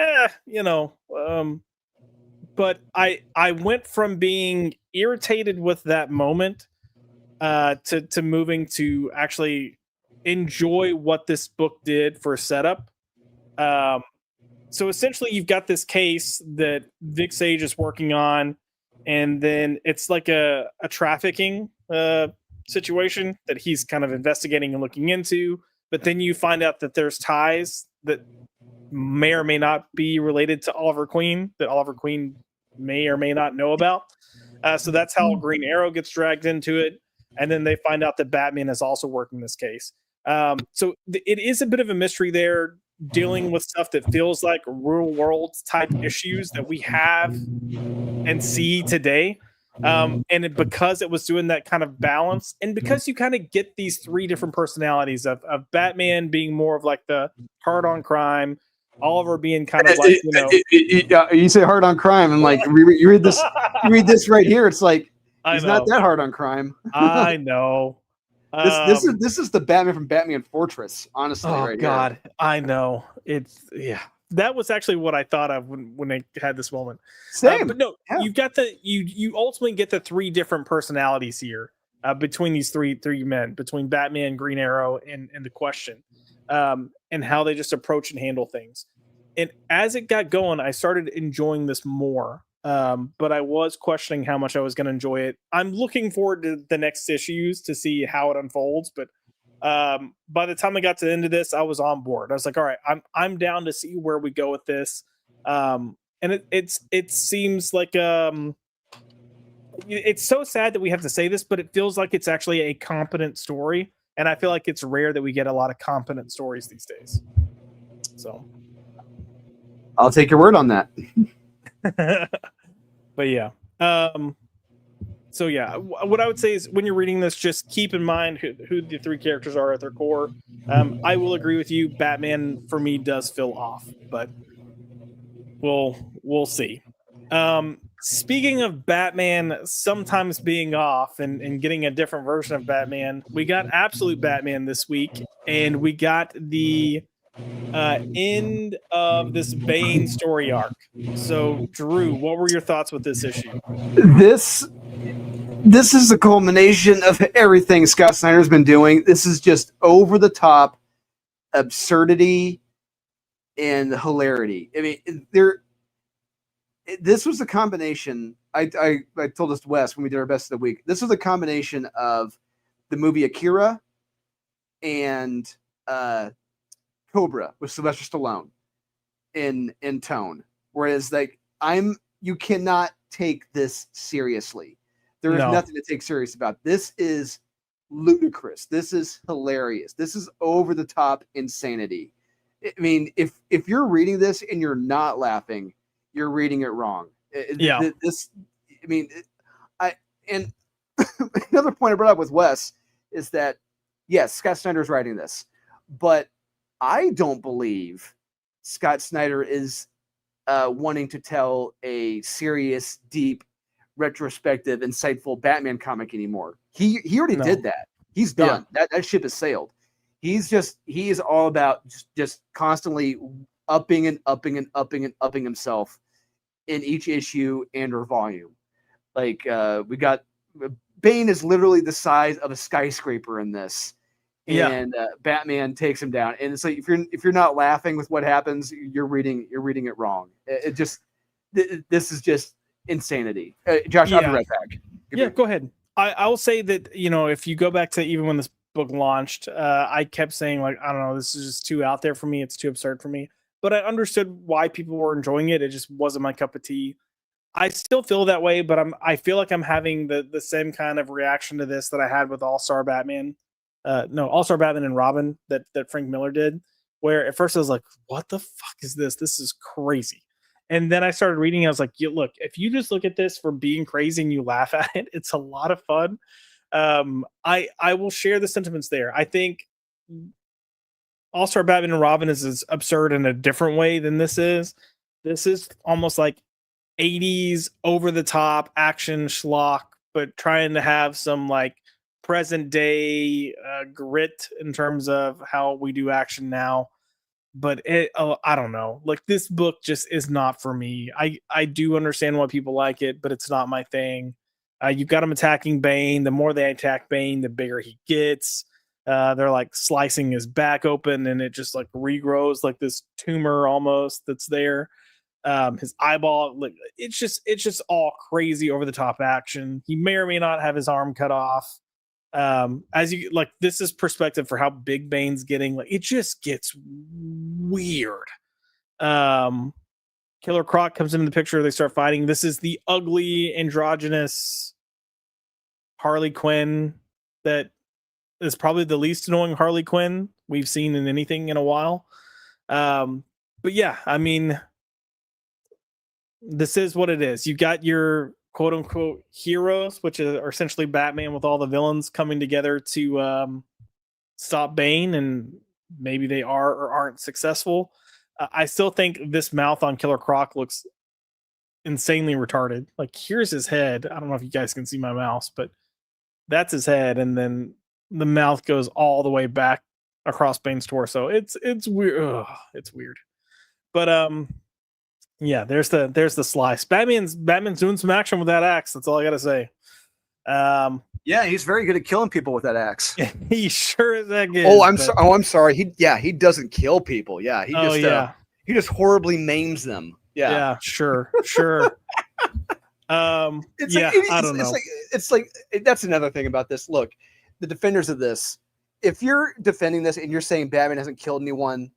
but I went from being irritated with that moment to moving to actually enjoy what this book did for setup. So essentially you've got this case that Vic Sage is working on, and then it's like a trafficking situation that he's kind of investigating and looking into. But then you find out that there's ties that may or may not be related to Oliver Queen, that Oliver Queen may or may not know about. So that's how Green Arrow gets dragged into it. And then they find out that Batman is also working this case. So it is a bit of a mystery there, dealing with stuff that feels like real world type issues that we have and see today. Because it was doing that kind of balance, and because you kind of get these 3 different personalities of Batman being more of like the hard on crime, Oliver being kind of like, you say hard on crime, and like you read this right here, it's like he's not that hard on crime. I know. This is the Batman from Batman Fortress, honestly. Oh God, here. I know. That was actually what I thought of when they had this moment. Same. But no, you ultimately get the 3 different personalities here. between these three men, between Batman, Green Arrow, and the Question, and how they just approach and handle things. And as it got going, I started enjoying this more. But I was questioning how much I was going to enjoy it. I'm looking forward to the next issues to see how it unfolds. But by the time I got to the end of this, I was on board. I was like, all right, I'm down to see where we go with this. And it seems like it's so sad that we have to say this, but it feels like it's actually a competent story, and I feel like it's rare that we get a lot of competent stories these days. So, I'll take your word on that. but yeah. So yeah, what I would say is when you're reading this, just keep in mind who the three characters are at their core. I will agree with you. Batman for me does feel off, but we'll see. Speaking of Batman sometimes being off and getting a different version of Batman, we got Absolute Batman this week, and we got the end of this Bane story arc. So, Drew, what were your thoughts with this issue? This is the culmination of everything Scott Snyder's been doing. This is just over the top absurdity and hilarity. I mean, this was a combination. I told this to Wes when we did our best of the week. This was a combination of the movie Akira and Cobra with Sylvester Stallone in tone. Whereas like you cannot take this seriously. There is nothing to take serious about. This is ludicrous. This is hilarious. This is over the top insanity. I mean, if you're reading this and you're not laughing, you're reading it wrong. Yeah. And another point I brought up with Wes is that, yes, Scott Snyder's writing this, but I don't believe Scott Snyder is wanting to tell a serious, deep, retrospective, insightful Batman comic anymore. He already did that. He's done. That ship has sailed. He is all about just constantly upping and upping and upping and upping himself in each issue and or volume. Like we got Bane is literally the size of a skyscraper in this, and Batman takes him down. And it's like if you're not laughing with what happens, you're reading it wrong. This is just insanity. Josh, I'll be right back. Go ahead. I will say that if you go back to even when this book launched, I kept saying like I don't know, this is just too out there for me. It's too absurd for me. But I understood why people were enjoying it. It just wasn't my cup of tea. I still feel that way, but I feel like I'm having the same kind of reaction to this that I had with All-Star Batman. All-Star Batman and Robin that Frank Miller did, where at first I was like, what the fuck is this? This is crazy. And then I started reading, I was like, look, if you just look at this for being crazy and you laugh at it, it's a lot of fun. I will share the sentiments there. I think All-Star Batman and Robin is as absurd in a different way than this is. This is almost like 80s over the top action schlock, but trying to have some like present day grit in terms of how we do action now. But I don't know. Like this book just is not for me. I do understand why people like it, but it's not my thing. You've got him attacking Bane. The more they attack Bane, the bigger he gets. They're like slicing his back open, and it just like regrows like this tumor almost that's there. His eyeball, like it's just all crazy over the top action. He may or may not have his arm cut off. As you like, this is perspective for how big Bane's getting. Like it just gets weird. Killer Croc comes into the picture. They start fighting. This is the ugly androgynous Harley Quinn that is probably the least annoying Harley Quinn we've seen in anything in a while. But yeah, I mean, this is what it is. You got your quote unquote heroes, which are essentially Batman with all the villains coming together to stop Bane, and maybe they are or aren't successful. I still think this mouth on Killer Croc looks insanely retarded. Like here's his head. I don't know if you guys can see my mouse, but that's his head, and then the mouth goes all the way back across Bane's torso. It's weird. Ugh, it's weird. But yeah, there's the slice. Batman's doing some action with that axe. That's all I gotta say. Yeah, he's very good at killing people with that axe. He sure is that good. Oh, I'm sorry. He doesn't kill people. Yeah, he Oh just yeah, he just horribly maims them. Yeah. yeah, sure. It's like Yeah, I don't know. it's like that's another thing about this. Look, the defenders of this, if you're defending this and you're saying Batman hasn't killed anyone,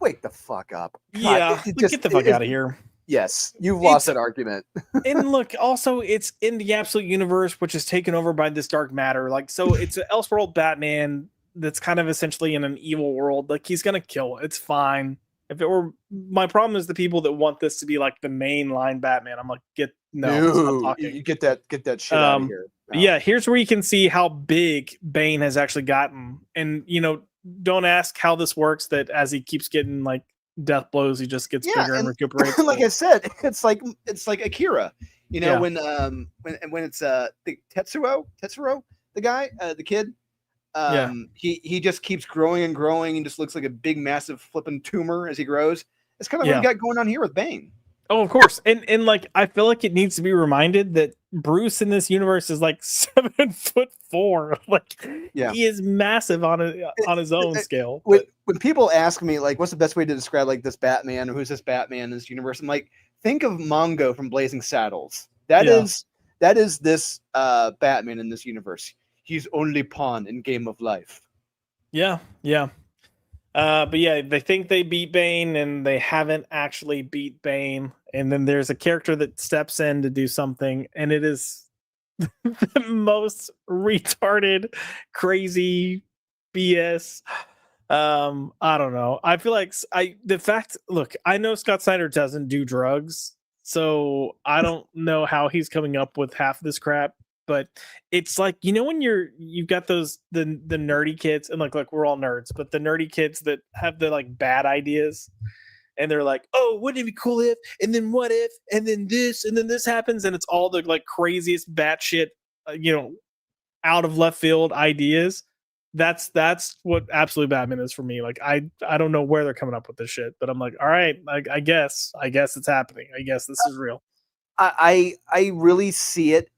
wake the fuck up. God, Yeah, get the fuck out of here. Yes, you've lost that argument. And look, also it's in the absolute universe, which is taken over by this dark matter. Like, so it's an Elseworld Batman that's kind of essentially in an evil world. Like, he's gonna kill. It's fine. If it were, my problem is the people that want this to be like the main line Batman. I'm like, stop talking. You get that shit out of here. No. Yeah, here's where you can see how big Bane has actually gotten. And don't ask how this works, that as he keeps getting like death blows, he just gets bigger and recuperates. Like I said, it's like Akira. Yeah. When it's the Tetsuo, the guy, the kid, he just keeps growing and growing and just looks like a big massive flipping tumor as he grows. It's kind of what we got going on here with Bane. Oh, of course. And like, I feel like it needs to be reminded that Bruce in this universe is like 7'4". Like, he is massive on his own scale. When people ask me like, what's the best way to describe like this Batman, or who's this Batman in this universe, I'm like, think of Mongo from Blazing Saddles. That is this Batman in this universe. He's only pawn in Game of Life. Yeah. But yeah, they think they beat Bane and they haven't actually beat Bane. And then there's a character that steps in to do something, and it is the most retarded, crazy BS. I don't know. I feel like look, I know Scott Snyder doesn't do drugs, so I don't know how he's coming up with half this crap. But it's like, when you've got those the nerdy kids, and like we're all nerds, but the nerdy kids that have the like bad ideas, and they're like, oh, wouldn't it be cool if, and then what if, and then this happens, and it's all the like craziest batshit, out of left field ideas. That's what Absolute Batman is for me. Like, I don't know where they're coming up with this shit, but I'm like, all right, I guess it's happening. I guess this is real. I really see it.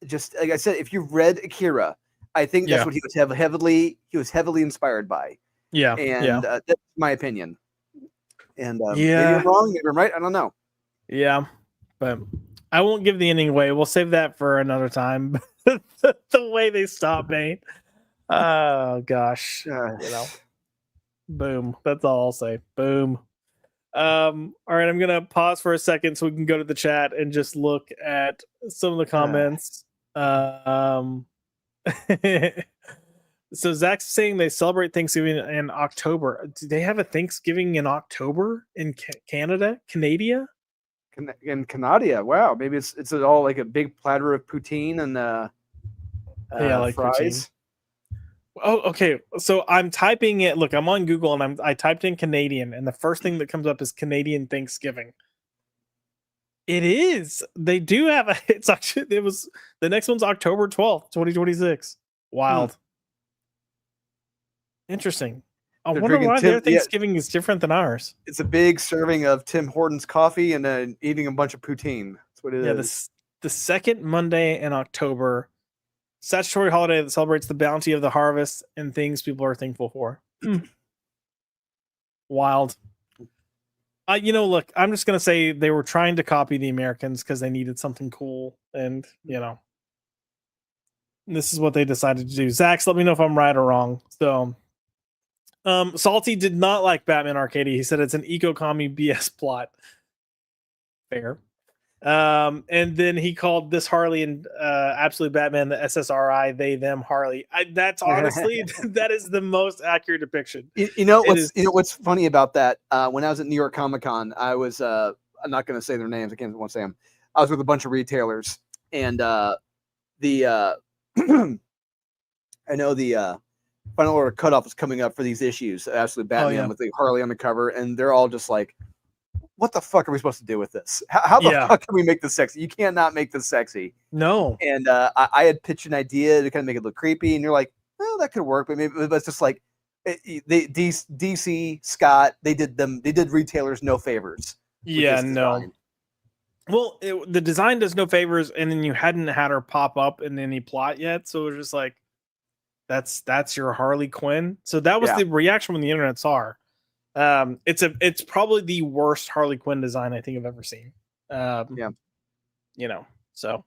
Just like I said, if you've read Akira, I think that's what he was heavily inspired by. Yeah, and that's my opinion. And maybe I'm wrong, maybe I'm right. I don't know. Yeah, but I won't give the ending away. We'll save that for another time. The way they stop Bane. Oh gosh, boom. That's all I'll say. Boom. All right, I'm gonna pause for a second so we can go to the chat and just look at some of the comments. So Zach's saying they celebrate Thanksgiving in October. Do they have a Thanksgiving in October in Canada? In Canada, wow. Maybe it's all like a big platter of poutine and like fries. Poutine. Oh, okay. So I'm typing it. Look, I'm on Google and I typed in Canadian, and the first thing that comes up is Canadian Thanksgiving. It is. They do have a. It's actually. It was the next one's October 12th, 2026. Wild. Interesting. I wonder why their Thanksgiving is different than ours. It's a big serving of Tim Hortons coffee and then eating a bunch of poutine. That's what it is. The second Monday in October, statutory holiday that celebrates the bounty of the harvest and things people are thankful for. Wild. Look, I'm just gonna say they were trying to copy the Americans because they needed something cool, and this is what they decided to do. Zach, let me know if I'm right or wrong. So. Salty did not like Batman Arcade. He said it's an eco-commie BS plot. Fair. And then he called this Harley and Absolute Batman the SSRI, they, them, Harley. That's honestly, that is the most accurate depiction. What's funny about that? When I was at New York Comic Con, I was, I'm not going to say their names. I won't say them. I was with a bunch of retailers, and I know the Final Order cutoff is coming up for these issues. Absolute Batman with the Harley on the cover, and they're all just like, "What the fuck are we supposed to do with this? How the fuck can we make this sexy? You can't not make this sexy." No. And I had pitched an idea to kind of make it look creepy, and you're like, "Well, that could work," but maybe it's just like DC Scott. They did retailers no favors. Yeah, no. Well, the design does no favors, and then you hadn't had her pop up in any plot yet, so it was just like, that's your Harley Quinn. So that was Yeah. the reaction when the internet saw her. It's probably the worst Harley Quinn design I think I've ever seen. Um, Yeah. you know, so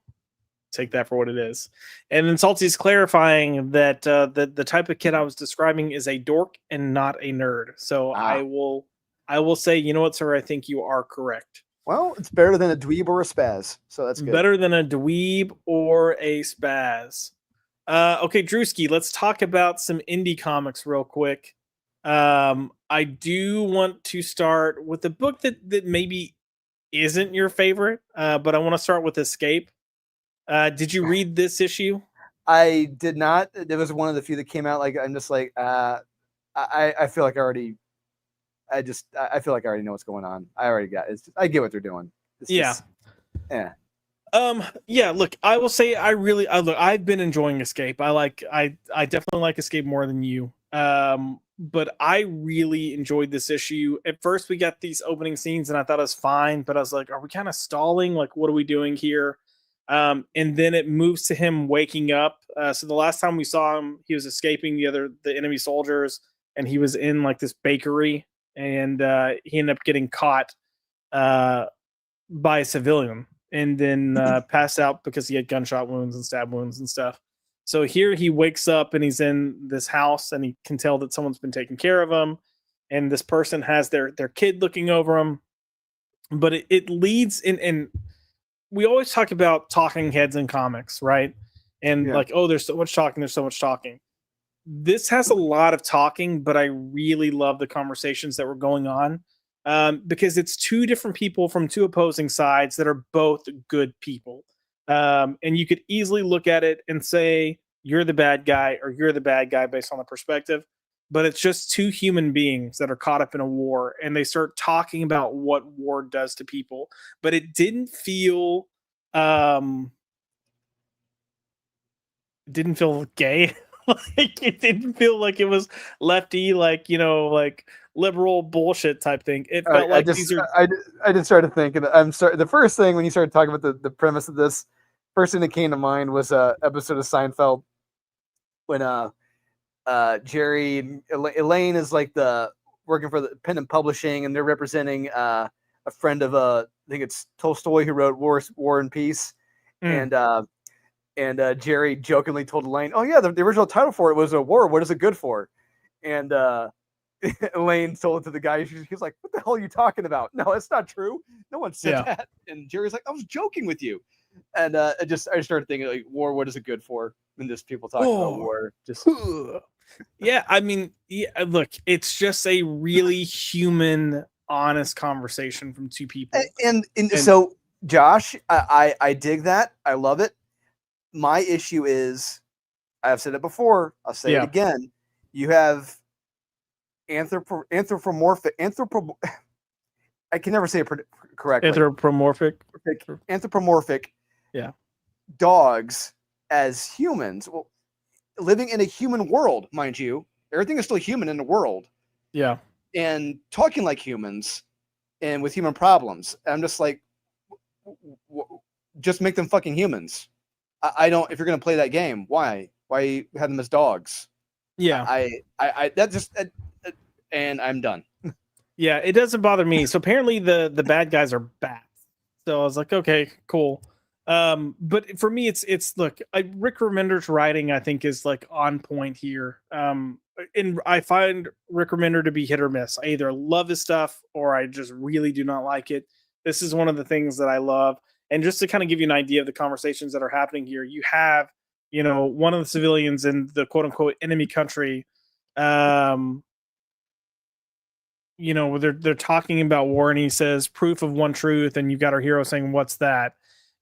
take that for what it is. And then Salty's clarifying that the type of kid I was describing is a dork and not a nerd. So Ah. I will say, you know what, sir, I think you are correct. Well, it's better than a dweeb or a spaz, so that's good. Better than a dweeb or a spaz. Okay, Drewski, let's talk about some indie comics real quick. I do want to start with a book that maybe isn't your favorite, but I want to start with Escape. Did you read this issue? I did not. It was one of the few that came out. Like I'm just like, I feel like I already. I feel like I already know what's going on. I already got it. I get what they're doing. It's Yeah. just, yeah. Yeah, look, I will say I've been enjoying Escape. I definitely like Escape more than you. But I really enjoyed this issue. At first we got these opening scenes and I thought it was fine, but I was like, are we kind of stalling? Like, what are we doing here? And then it moves to him waking up. So the last time we saw him, he was escaping the enemy soldiers, and he was in like this bakery, and he ended up getting caught uh by a civilian, and then passed out because he had gunshot wounds and stab wounds and stuff. So here he wakes up and he's in this house and he can tell that someone's been taking care of him, and this person has their kid looking over him. But it leads in, and we always talk about talking heads in comics, right? And Yeah. like, oh, there's so much talking, there's so much talking. This has a lot of talking, but I really love the conversations that were going on, because it's two different people from two opposing sides that are both good people. And you could easily look at it and say, you're the bad guy or you're the bad guy based on the perspective. But it's just two human beings that are caught up in a war, and they start talking about what war does to people. But it um, didn't feel gay. Like, it didn't feel like it was lefty, like, like liberal bullshit type thing. It felt I like just these are I just started thinking. I'm sorry. The first thing when you started talking about the premise of this, first thing that came to mind was a episode of Seinfeld when Jerry and Elaine is like the working for the pen and publishing, and they're representing a friend of I think it's Tolstoy, who wrote War and Peace, mm, and Jerry jokingly told Elaine, "Oh yeah, the original title for it was a war. What is it good for?" And Elaine told it to the guy. He's like, "What the hell are you talking about? No, that's not true. No one said yeah. that." And Jerry's like, "I was joking with you." And I just started thinking like, war. What is it good for? And just people talking about Oh, war. Just yeah. I mean, yeah, look, it's just a really human, honest conversation from two people. and And so Josh, I dig that. I love it. My issue is, I've said it before. I'll say it yeah, again. You have anthropomorphic I can never say it correctly. anthropomorphic. Anthropomorphic Yeah, dogs as humans. Well, living in a human world, mind you. Everything is still human in the world, yeah. and talking like humans and with human problems. I'm just like, just make them fucking humans. I don't. If you're gonna play that game, why? Why have them as dogs? Yeah. That just and I'm done. Yeah, it doesn't bother me. So apparently the bad guys are bats. So I was like, okay, cool. But for me, it's look, Rick Remender's writing, I think, is like on point here. And I find Rick Remender to be hit or miss. I either love his stuff or I just really do not like it. This is one of the things that I love. And just to kind of give you an idea of the conversations that are happening here, you have, one of the civilians in the quote unquote enemy country. Um, they're talking about war, and he says proof of one truth, and you've got our hero saying, what's that?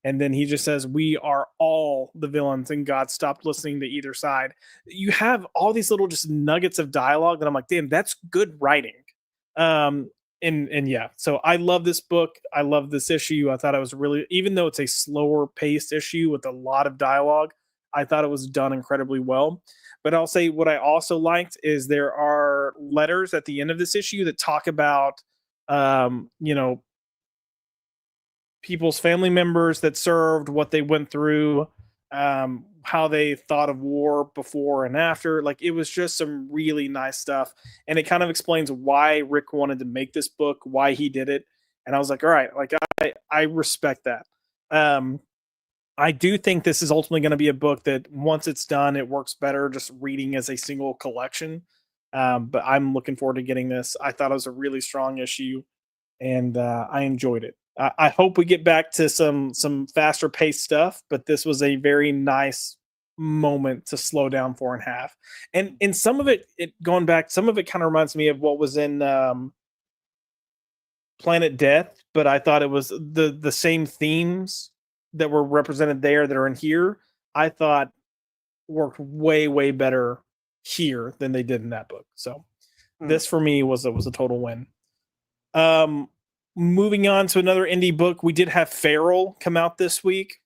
And then he just says, we are all the villains and God stopped listening to either side. You have all these little just nuggets of dialogue that I'm like, damn, that's good writing. And yeah, so I love this book. I love this issue. I thought it was really, even though it's a slower paced issue with a lot of dialogue, I thought it was done incredibly well. But I'll say what I also liked is there are letters at the end of this issue that talk about, um, you know, people's family members that served, what they went through, how they thought of war before and after. Like it was just some really nice stuff, and it kind of explains why Rick wanted to make this book, why he did it. And I was like, all right, like I respect that. Um, I do think this is ultimately going to be a book that once it's done, it works better just reading as a single collection. But I'm looking forward to getting this. I thought it was a really strong issue, and I enjoyed it. I hope we get back to some faster paced stuff, but this was a very nice moment to slow down for and half. And in some of it going back, some of it kind of reminds me of what was in Planet Death, but I thought it was the same themes that were represented there that are in here. I thought worked way better here than they did in that book. So this for me was a total win. Moving on to another indie book, we did have Feral come out this week,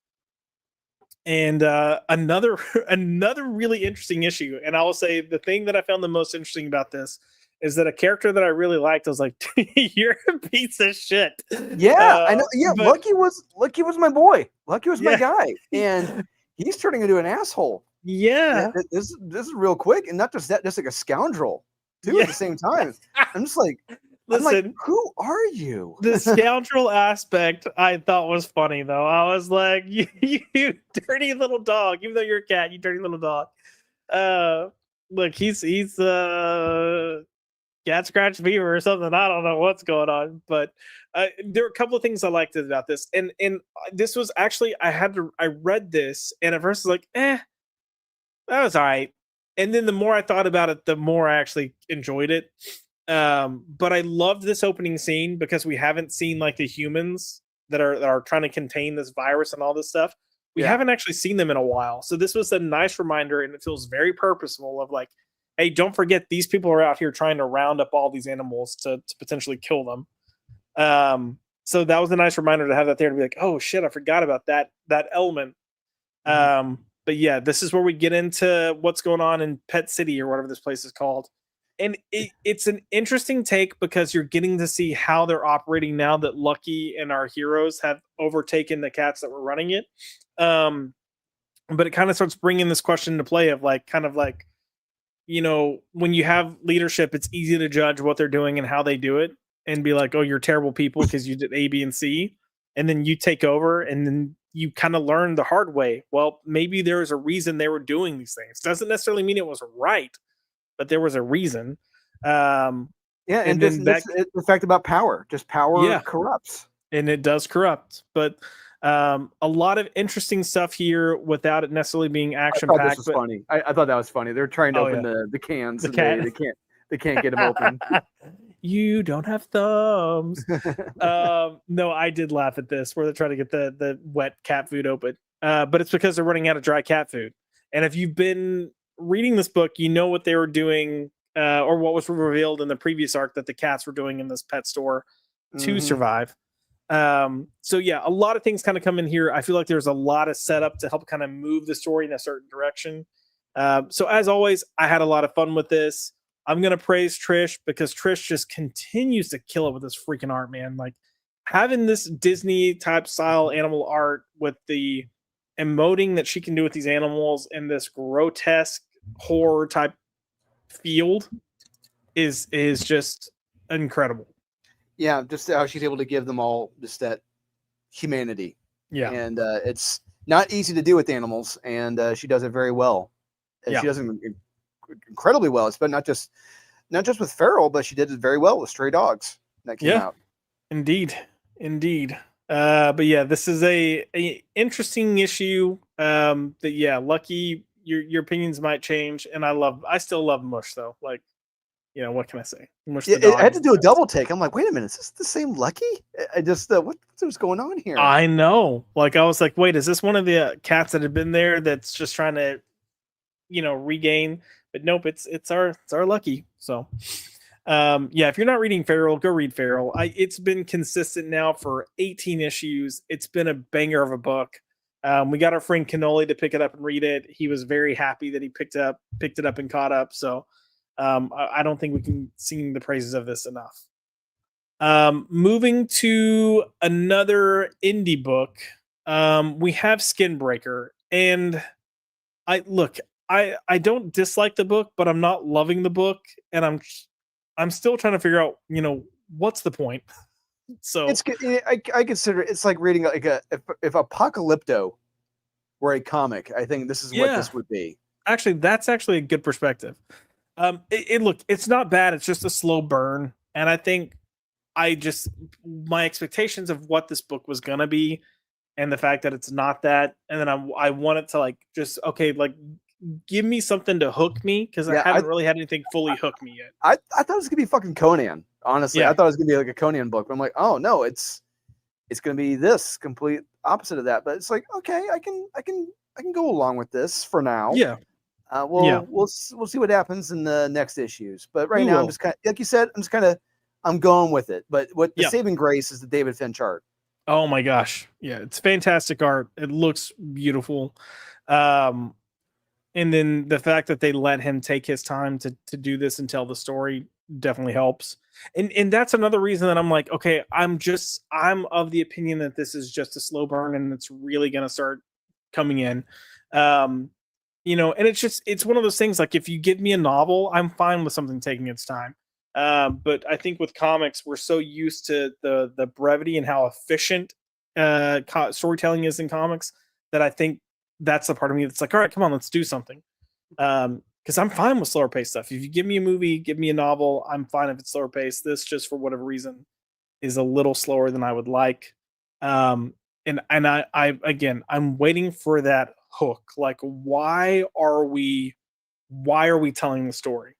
and another another really interesting issue. And I will say the thing that I found the most interesting about this is that a character that I really liked, I was like, "You're a piece of shit." Yeah, I know. Yeah, but Lucky was my boy. Lucky was my guy, and he's turning into an asshole. yeah, This is real quick, and not just that, just like a scoundrel too. At the same time, I'm just like, listen, who are you? the scoundrel aspect I thought was funny though. I was like, you dirty little dog. Even though you're a cat, you dirty little dog. Look, he's cat scratch fever or something. I don't know what's going on, but there are a couple of things I liked about this, and this was actually I read this, and at first I was like, that was all right, and then the more I thought about it, the more I actually enjoyed it. But I loved this opening scene because we haven't seen like the humans that are trying to contain this virus and all this stuff. We haven't actually seen them in a while, so this was a nice reminder, and it feels very purposeful of like, hey, don't forget these people are out here trying to round up all these animals to potentially kill them. So that was a nice reminder to have that there to be like, oh shit, I forgot about that element. But yeah, this is where we get into what's going on in Pet City or whatever this place is called. And it's an interesting take because you're getting to see how they're operating now that Lucky and our heroes have overtaken the cats that were running it. But it kind of starts bringing this question into play of like, kind of like, you know, when you have leadership, it's easy to judge what they're doing and how they do it and be like, oh, you're terrible people because you did A, B, and C. And then you take over and then you kind of learn the hard way. Well, maybe there was a reason they were doing these things. Doesn't necessarily mean it was right, but there was a reason. And the fact about power, just power corrupts. And it does corrupt. But a lot of interesting stuff here without it necessarily being action packed. This was funny. I thought that was funny. They're trying to open the cans. They can't get them open. You don't have thumbs. No, I did laugh at this where they're trying to get the wet cat food open. But it's because they're running out of dry cat food. And if you've been reading this book, you know what they were doing, or what was revealed in the previous arc that the cats were doing in this pet store to survive. So yeah, a lot of things kind of come in here. I feel like there's a lot of setup to help kind of move the story in a certain direction. So as always, I had a lot of fun with this. I'm going to praise Trish because Trish just continues to kill it with this freaking art, man. Like having this Disney type style animal art with the emoting that she can do with these animals in this grotesque horror type field is just incredible. Yeah, just how she's able to give them all just that humanity. Yeah, and it's not easy to do with animals, and she does it very well. And she does it incredibly well. It's been not just with Feral, but she did it very well with Stray Dogs that came out. Indeed. But yeah, this is a interesting issue. Lucky, your opinions might change, and I still love Mush though. Like, you know, what can I say? Mush the dog. I had to do a double take. I'm like, wait a minute, is this the same Lucky? I just what's going on here? I know. Like, I was like, wait, is this one of the cats that had been there that's just trying to, you know, regain? But nope, it's our Lucky. So, if you're not reading Feral, go read Feral. It's been consistent now for 18 issues. It's been a banger of a book. We got our friend Cannoli to pick it up and read it. He was very happy that he picked it up and caught up. So I don't think we can sing the praises of this enough. Moving to another indie book, we have Skinbreaker, and I look, I don't dislike the book, but I'm not loving the book, and I'm still trying to figure out, what's the point. So I consider it's like reading like if Apocalypto were a comic, I think this is what yeah, this would be. actually, that's actually a good perspective. Look, it's not bad. It's just a slow burn, and I think I just my expectations of what this book was gonna be, and the fact that it's not that, and then I want it to like just okay, like give me something to hook me because I Yeah, haven't really had anything fully hook me yet. I thought it was gonna be fucking Conan. Honestly, I Yeah, thought it was gonna be like a Conan book. But I'm like, oh no, it's gonna be this complete opposite of that. But it's like, okay, I can go along with this for now. yeah, yeah. We'll see what happens in the next issues. But right We now, I'm will. just kind of like you said, I'm going with it. But what the Yeah. saving grace is the David Finch art. Oh my gosh. Yeah, it's fantastic art. It looks beautiful. Um, and then the fact that they let him take his time to do this and tell the story definitely helps. And that's another reason that I'm like, okay, I'm of the opinion that this is just a slow burn and it's really gonna start coming in. Um, and it's one of those things like if you give me a novel, I'm fine with something taking its time. But I think with comics, we're so used to the brevity and how efficient storytelling is in comics that I think that's the part of me that's like, all right, come on, let's do something. Because I'm fine with slower paced stuff. If you give me a movie, give me a novel, I'm fine if it's slower paced. This just for whatever reason is a little slower than I would like. And I again, I'm waiting for that hook. Like, why are we telling the story?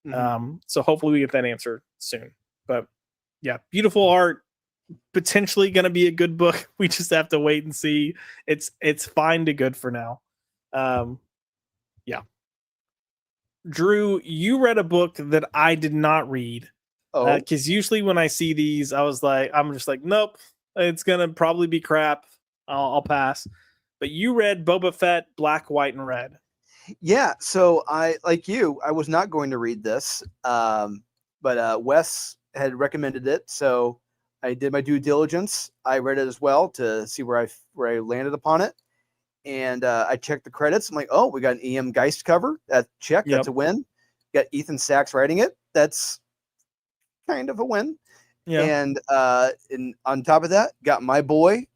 Mhm. So hopefully we get that answer soon. But yeah, beautiful art, potentially going to be a good book. We just have to wait and see. It's fine to good for now. Um, yeah. Drew, you read a book that I did not read Oh, because usually when I see these, I'm just like, nope, it's gonna probably be crap. I'll pass. But you read Boba Fett, Black, White, and Red. yeah. So I like you. I was not going to read this, but Wes had recommended it, so I did my due diligence. I read it as well to see where I landed upon it, and I checked the credits. I'm like, oh, we got an E.M. Geist cover. That check. That's Yep. a win. Got Ethan Sachs writing it. That's kind of a win. Yeah. And on top of that, got my boy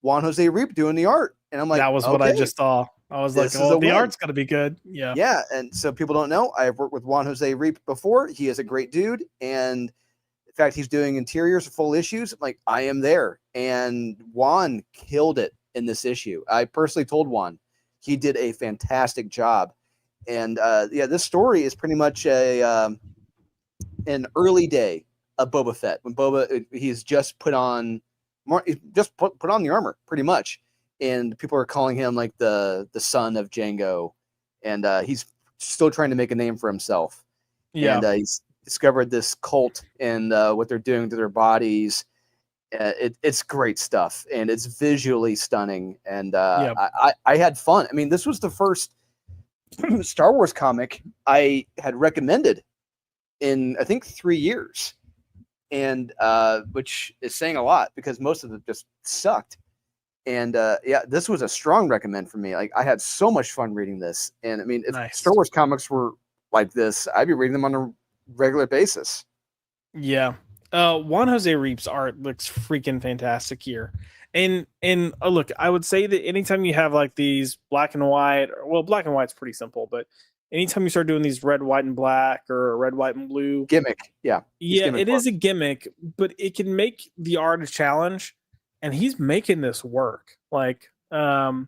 Juan Jose Reap doing the art, and I'm like, That was what I okay, just saw. I was like, this is oh, a the win. art's gonna be good. Yeah. Yeah, and so people don't know, I've worked with Juan Jose Reap before. He is a great dude, and in fact, he's doing interiors of full issues. I'm like, I am there, and Juan killed it in this issue. I personally told Juan he did a fantastic job, and yeah, this story is pretty much an early day of Boba Fett when he's just put on put on the armor pretty much, and people are calling him like the son of Django, and he's still trying to make a name for himself, and Yeah. he's discovered this cult and what they're doing to their bodies. It's great stuff, and it's visually stunning, and Yeah. I had fun. I mean, this was the first Star Wars comic I had recommended in I think 3 years, and which is saying a lot because most of them just sucked. And yeah, this was a strong recommend for me. Like I had so much fun reading this, and I mean, if Star Nice. Wars comics were like this, I'd be reading them on a regular basis. Yeah. Juan Jose Reap's art looks freaking fantastic here. And look, I would say that anytime you have like these black and white, well, black and white's pretty simple, but anytime you start doing these red, white, and black or red, white, and blue, Gimmick, yeah, these yeah, gimmick it is a books. gimmick, but it can make the art a challenge, and he's making this work. Like, because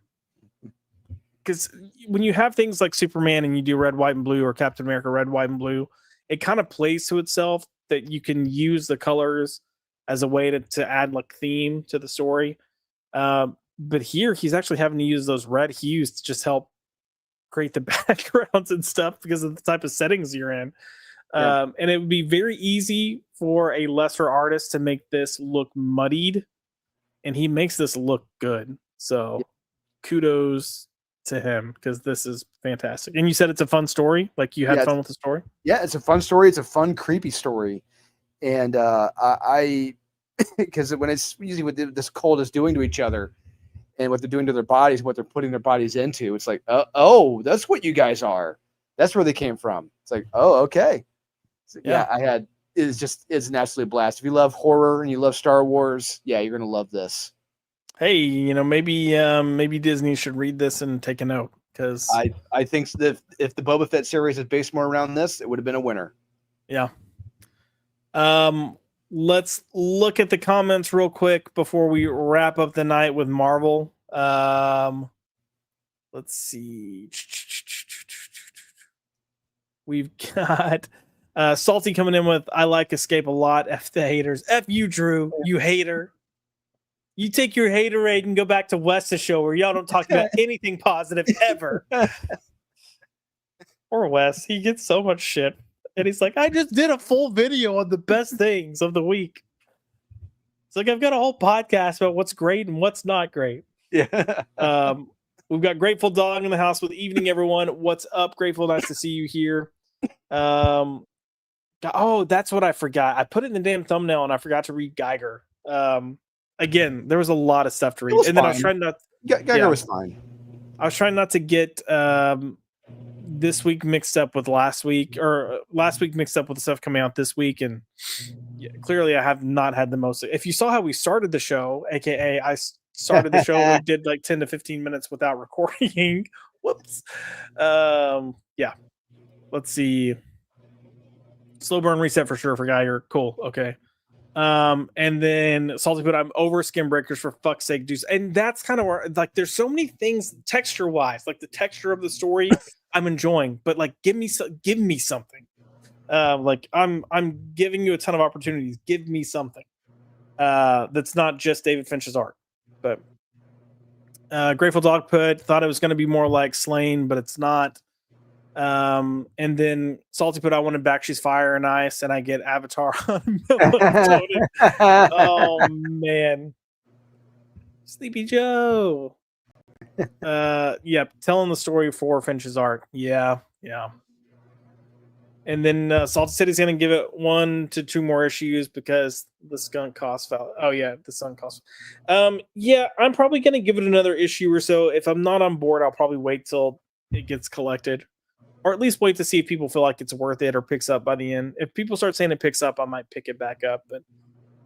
when you have things like Superman and you do red, white, and blue, or Captain America red, white, and blue, it kind of plays to itself that you can use the colors as a way to add like theme to the story. But here he's actually having to use those red hues to just help create the backgrounds and stuff because of the type of settings you're in. Yeah, And it would be very easy for a lesser artist to make this look muddied, and he makes this look good. yeah, So kudos to him because this is fantastic. And you said it's a fun story. Like you had yeah, fun with the story. yeah. It's a fun story. It's a fun, creepy story, And I because when it's usually what this cold is doing to each other and what they're doing to their bodies, what they're putting their bodies into, it's like, oh, that's what you guys are. That's where they came from. It's like, oh, okay. So, yeah, it's an absolute blast. If you love horror and you love Star Wars, yeah, you're gonna love this. Hey, maybe Disney should read this and take a note, because I think that if the Boba Fett series is based more around this, it would have been a winner. Yeah. Let's look at the comments real quick before we wrap up the night with Marvel. Let's see. We've got Salty coming in with, I like Escape a lot. F the haters. F you, Drew. You hater. You take your haterade and go back to West's show where y'all don't talk about anything positive ever. Poor Wes. He gets so much shit. And he's like, I just did a full video on the best things of the week. It's like, I've got a whole podcast about what's great and what's not great. Yeah. We've got Grateful Dog in the house with evening, everyone. What's up, Grateful? Nice to see you here. Oh, that's what I forgot. I put it in the damn thumbnail and I forgot to read Geiger. Again, there was a lot of stuff to read. And then I was trying not. Geiger was fine. I was trying not to get this week mixed up with last week, or last week mixed up with the stuff coming out this week. And clearly I have not had the most. If you saw how we started the show, aka I started the show, we did like 10 to 15 minutes without recording. Whoops. Yeah. Let's see. Slow burn reset for sure for Geiger. Cool. Okay. And then Salty put, I'm over Skin Breakers for fuck's sake, dudes. And that's kind of where, like, there's so many things texture wise, like the texture of the story I'm enjoying, but like give me something. Like I'm giving you a ton of opportunities. Give me something that's not just David Finch's art. But Grateful Dog thought it was going to be more like Slain, but it's not. And then Salty put, I wanted back She's Fire and Ice, and I get Avatar on oh man, Sleepy Joe. Yep, telling the story for Finch's art. Yeah. And then Salty said he's going to give it 1 to 2 more issues because the skunk cost fell. Oh yeah, the sun cost. Yeah, I'm probably going to give it another issue or so. If I'm not on board, I'll probably wait till it gets collected. Or at least wait to see if people feel like it's worth it or picks up by the end. If people start saying it picks up, I might pick it back up. But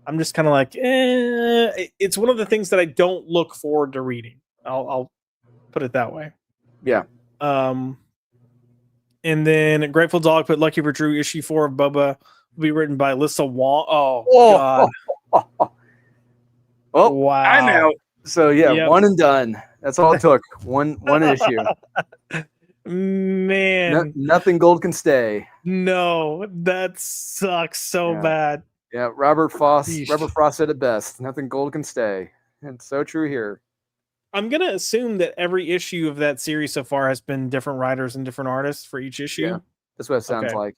I'm just kind of like, it's one of the things that I don't look forward to reading. I'll put it that way. Yeah. And then Grateful Dog put, Lucky for Drew, issue 4 of Bubba will be written by Alyssa Wong. God. Oh, wow. I'm out. So yeah, yep. One and done. That's all it took. One issue. Man, nothing gold can stay. No, that sucks so bad. Yeah, Robert Frost said it best. Nothing gold can stay. And so true here. I'm gonna assume that every issue of that series so far has been different writers and different artists for each issue. Yeah, that's what it sounds like.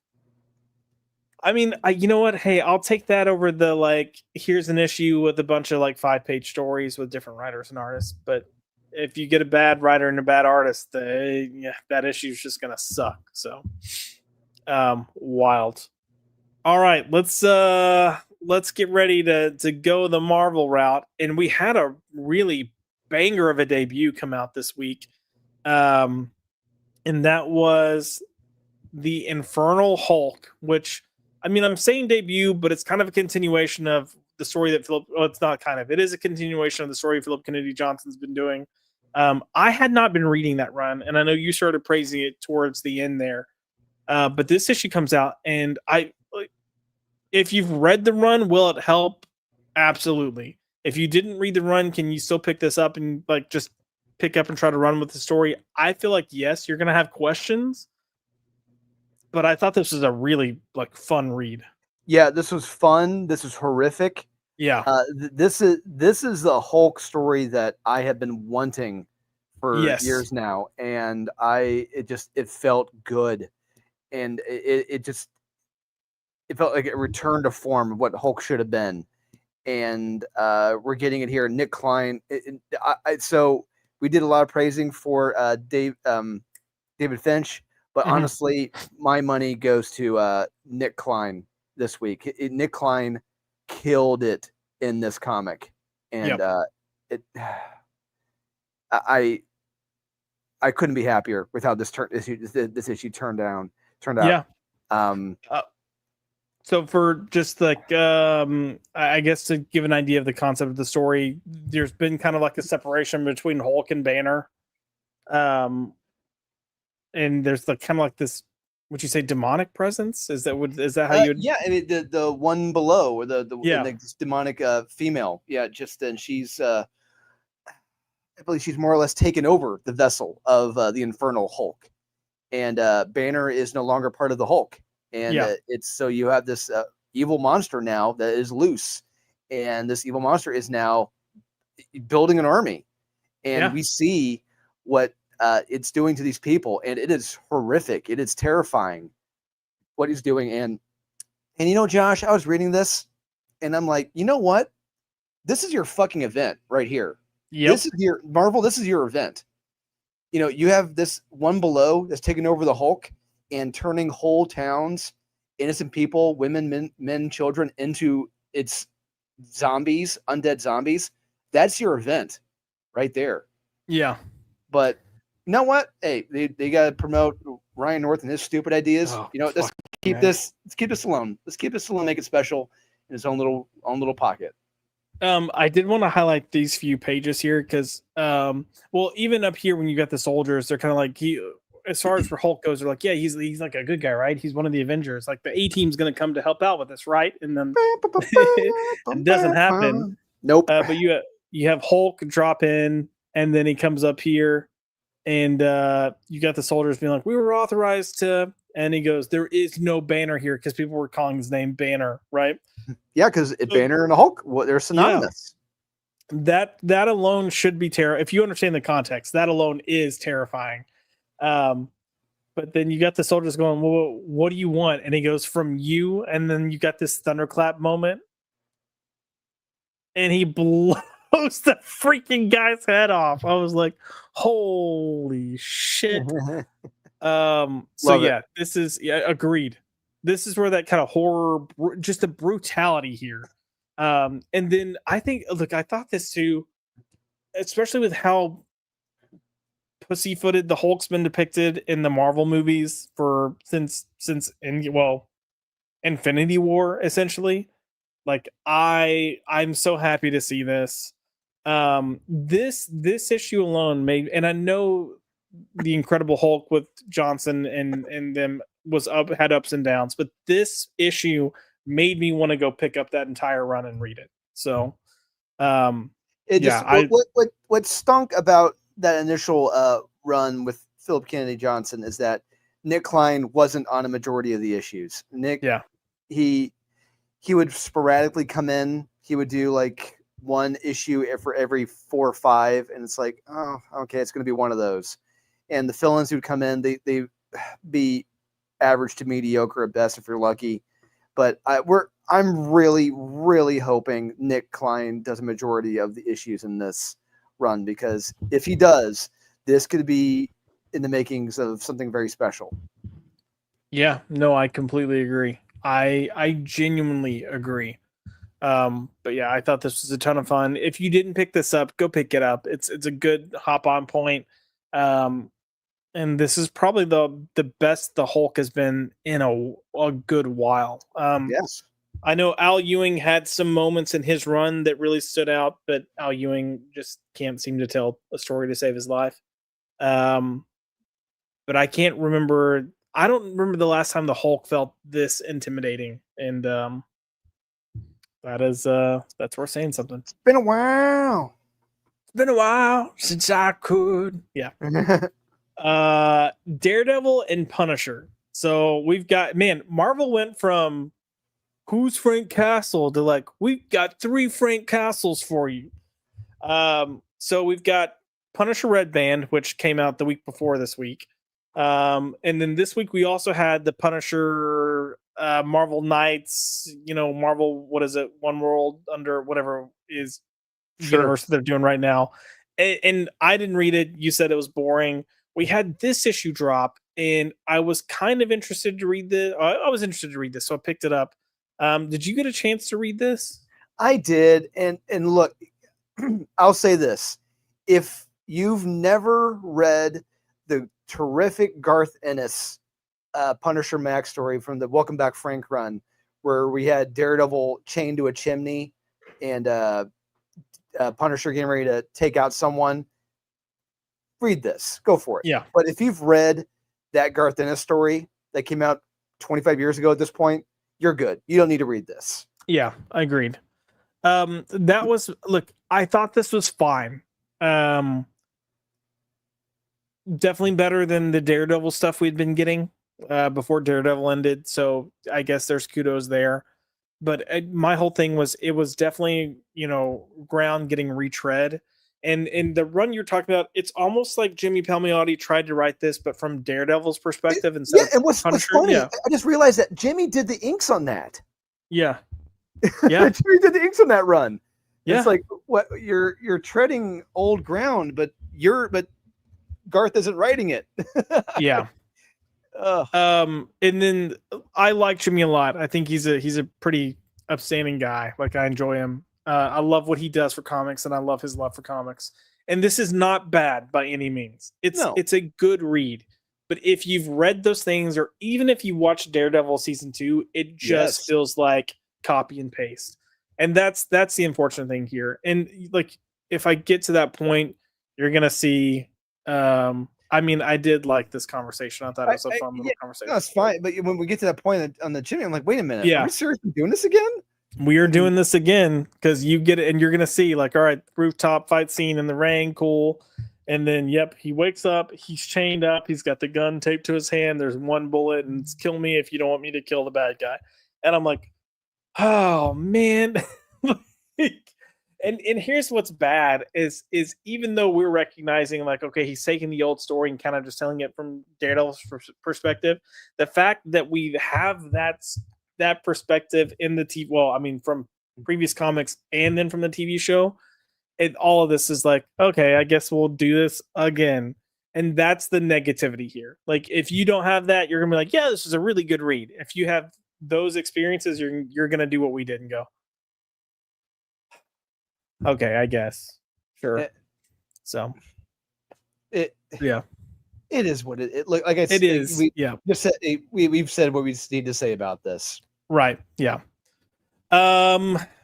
I mean, you know what? Hey, I'll take that over the like. Here's an issue with a bunch of like 5-page stories with different writers and artists, but if you get a bad writer and a bad artist, that issue is just gonna suck. So, wild. All right, let's get ready to go the Marvel route. And we had a really banger of a debut come out this week, and that was the Infernal Hulk. Which, I mean, I'm saying debut, but it's kind of a continuation of the story that Philip. Well, it's not kind of. It is a continuation of the story Philip Kennedy Johnson's been doing. I had not been reading that run, and I know you started praising it towards the end there. But this issue comes out, and if you've read the run, will it help? Absolutely. If you didn't read the run, can you still pick this up and like just pick up and try to run with the story? I feel like yes, you're gonna have questions, but I thought this was a really like fun read. Yeah, this was fun. This was horrific. Yeah, this is the Hulk story that I have been wanting for years now, and it felt good, and it felt like it returned to form of what Hulk should have been, and we're getting it here. Nick Klein. So we did a lot of praising for David Finch, but honestly, my money goes to Nick Klein. this week. Nick Klein killed it in this comic, and it. I couldn't be happier with how this issue turned out. Yeah. Um, So for just like I guess to give an idea of the concept of the story, there's been kind of like a separation between Hulk and Banner. And there's like kind of like this, would you say demonic presence? Is that how you would? yeah, I mean, the one below, or the Yeah. this demonic female. Yeah, just and she's I believe she's more or less taken over the vessel of the Infernal Hulk. And Banner is no longer part of the Hulk. And it's so you have this evil monster now that is loose, and this evil monster is now building an army, and we see what it's doing to these people, and it is horrific. It is terrifying what he's doing. And you know, Josh, I was reading this, and I'm like, you know what? This is your fucking event right here. This is your Marvel. This is your event. You know, you have this one below that's taking over the Hulk and turning whole towns, innocent people, women, men, children, into its zombies, undead zombies. That's your event right there. Yeah. But you know what? Hey, they got to promote Ryan North and his stupid ideas. You know, let's keep this alone. Let's keep this alone, make it special in his own little pocket. I did want to highlight these few pages here because, well, even up here when you got the soldiers, they're kind of like as far as for Hulk goes, they're like, yeah, he's like a good guy, right? He's one of the Avengers. Like the A team's going to come to help out with us, right? And then it doesn't happen. Nope. But you have Hulk drop in, and then he comes up here, and you got the soldiers being like, we were authorized to, and he goes, there is no Banner here because people were calling his name Banner, right? Yeah, because Banner and Hulk, they're synonymous. Yeah. That alone should be terrifying. If you understand the context, that alone is terrifying. But then you got the soldiers going, well, what do you want? And he goes, from you. And then you got this thunderclap moment. And he blows the freaking guy's head off. I was like, holy shit. This is agreed. This is where that kind of horror, just the brutality here. And then I think, look, I thought this too, especially with how pussyfooted the Hulk's been depicted in the Marvel movies since Infinity War, essentially. Like I'm so happy to see this. This issue alone made, and I know the Incredible Hulk with Johnson and them had ups and downs, but this issue made me want to go pick up that entire run and read it. So, what stunk about that initial run with Philip Kennedy Johnson is that Nick Klein wasn't on a majority of the issues. Nick, he would sporadically come in. He would do like one issue for every 4 or 5, and it's like, oh, okay, it's going to be one of those. And the fill-ins who would come in, they be average to mediocre at best if you're lucky. But I'm really, really hoping Nick Klein does a majority of the issues in this run, because if he does, this could be in the makings of something very special. Yeah, no, I completely agree. I genuinely agree. But yeah, I thought this was a ton of fun. If you didn't pick this up, go pick it up. It's a good hop on point. And this is probably the best the Hulk has been in a good while. Yes. I know Al Ewing had some moments in his run that really stood out, but Al Ewing just can't seem to tell a story to save his life. But I can't remember. I don't remember the last time the Hulk felt this intimidating, and that's worth saying something. It's been a while. It's been a while since I could. Yeah. Daredevil and Punisher. So we've got, Marvel went from who's Frank Castle to like, we've got 3 Frank Castles for you. So we've got Punisher Red Band, which came out the week before this week. And then this week we also had the Punisher Marvel Knights, Marvel, what is it? One World Under whatever is universe they're doing right now. And I didn't read it. You said it was boring. We had this issue drop, and I was kind of interested to read this. I was interested to read this, so I picked it up. Did you get a chance to read this? I did, and look, I'll say this: if you've never read the terrific Garth Ennis Punisher Max story from the Welcome Back Frank run, where we had Daredevil chained to a chimney and Punisher getting ready to take out someone, read this. Go for it. Yeah. But if you've read that Garth Ennis story that came out 25 years ago at this point, you're good. You don't need to read this. Yeah, I agreed. That was look, I thought this was fine. Definitely better than the Daredevil stuff we'd been getting before Daredevil ended. So I guess there's kudos there. But my whole thing was it was definitely, ground getting retread. And in the run you're talking about, it's almost like Jimmy Palmiotti tried to write this, but from Daredevil's perspective instead. Yeah, and what's funny, I just realized that Jimmy did the inks on that. Yeah. Yeah. Jimmy did the inks on that run. Yeah. It's like what you're treading old ground, but Garth isn't writing it. Yeah. And then I like Jimmy a lot. I think he's a pretty upstanding guy. Like, I enjoy him. I love what he does for comics, and I love his love for comics. And this is not bad by any means. It's a good read. But if you've read those things, or even if you watch Daredevil season 2, it just feels like copy and paste. And that's the unfortunate thing here. And like, if I get to that point, you're gonna see. I mean, I did like this conversation. I thought it was a fun little conversation. That's fine. But when we get to that point on the Jimmy, I'm like, wait a minute. Yeah. Are we seriously doing this again? We are doing this again because you get it, and you're gonna see, like, all right, rooftop fight scene in the rain, cool. And then, yep, he wakes up, he's chained up, he's got the gun taped to his hand. There's one bullet, and it's kill me if you don't want me to kill the bad guy. And I'm like, oh man. And here's what's bad is even though we're recognizing, like, okay, he's taking the old story and kind of just telling it from Daredevil's perspective, the fact that we have that perspective in the TV, well, I mean, from previous comics and then from the TV show, all of this is like, okay, I guess we'll do this again. And that's the negativity here. Like, if you don't have that, you're gonna be like, yeah, this is a really good read. If you have those experiences, you're gonna do what we did and go, okay, I guess, sure. So it is what it like I said, it is. We've said what we need to say about this. Right. Yeah.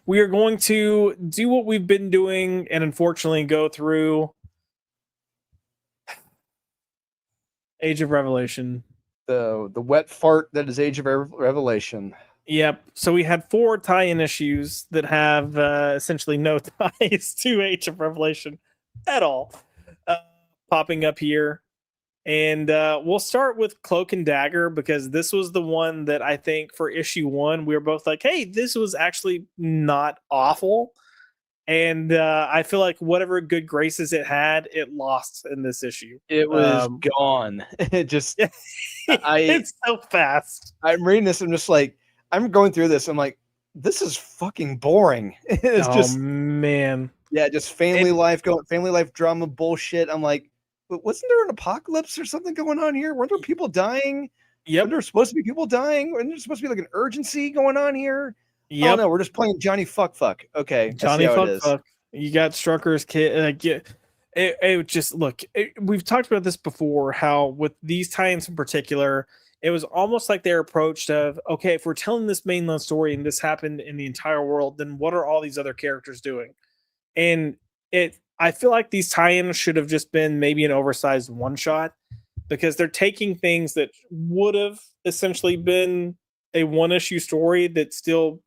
We are going to do what we've been doing and unfortunately go through Age of Revelation. The wet fart that is Age of Revelation. Yep. So we had 4 tie-in issues that have essentially no ties to Age of Revelation at all popping up here. And we'll start with Cloak and Dagger because this was the one that I think for issue 1, we were both like, hey, this was actually not awful. And I feel like whatever good graces it had, it lost in this issue. It was gone. It just, it's so fast. I'm reading this. I'm just like, I'm going through this. I'm like, this is fucking boring. It's just, man. Yeah, just family life drama bullshit. I'm like, but wasn't there an apocalypse or something going on here? Weren't there people dying? Yep. Weren't there supposed to be people dying? Wasn't there supposed to be like an urgency going on here? Yep. Oh no, we're just playing Johnny Fuck. Okay, Johnny Fuck. You got Strucker's kid. It just look. We've talked about this before. How with these tie-ins in particular, it was almost like their approach of, okay, if we're telling this mainline story and this happened in the entire world, then what are all these other characters doing? And I feel like these tie-ins should have just been maybe an oversized one-shot because they're taking things that would have essentially been a one-issue story that still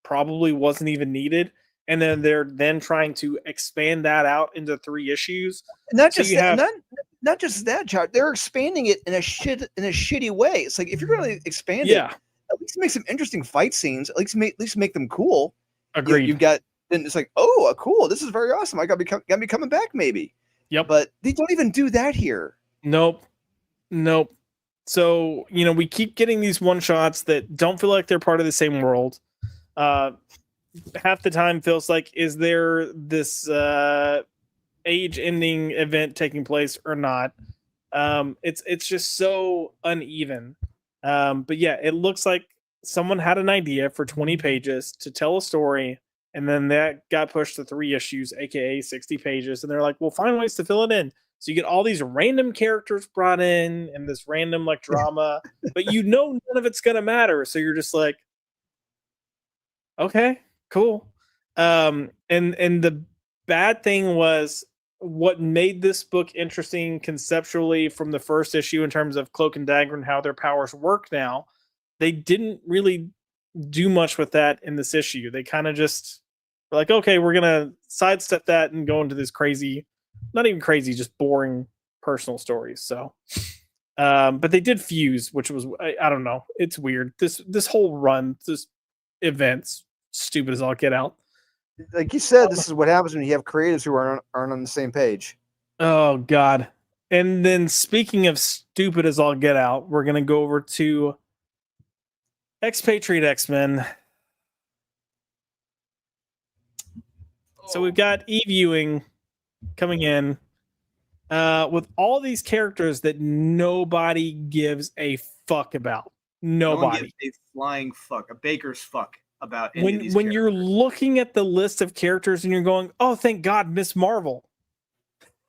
probably wasn't even needed. And then they're trying to expand that out into 3 issues. Not just that, John. They're expanding it in a shitty way. It's like if you're going to expand it, at least make some interesting fight scenes. At least make them cool. Agreed. You've got. Then it's like, oh, cool. This is very awesome. I got me coming back, maybe. Yep. But they don't even do that here. Nope. So we keep getting these one shots that don't feel like they're part of the same world. Half the time feels like, is there this age-ending event taking place or not? It's just so uneven. But yeah, it looks like someone had an idea for 20 pages to tell a story, and then that got pushed to 3 issues, aka 60 pages, and they're like, "We'll find ways to fill it in." So you get all these random characters brought in and this random like drama, but none of it's gonna matter. So you're just like, okay, cool. And the bad thing was what made this book interesting conceptually from the first issue in terms of Cloak and Dagger and how their powers work now. They didn't really do much with that in this issue. They kind of just were like, okay, we're gonna sidestep that and go into this crazy, not even crazy, just boring personal stories. So but they did fuse, which was I don't know. It's weird. This whole run, this event's stupid as all get out. Like you said, this is what happens when you have creatives who aren't on the same page. Oh God. And then speaking of stupid as all get out, we're gonna go over to Expatriate X-Men. So we've got e-viewing coming in with all these characters that nobody gives a fuck about. Nobody. No one gives a flying fuck, a baker's fuck about any of these when you're looking at the list of characters and you're going, oh, thank God, Miss Marvel.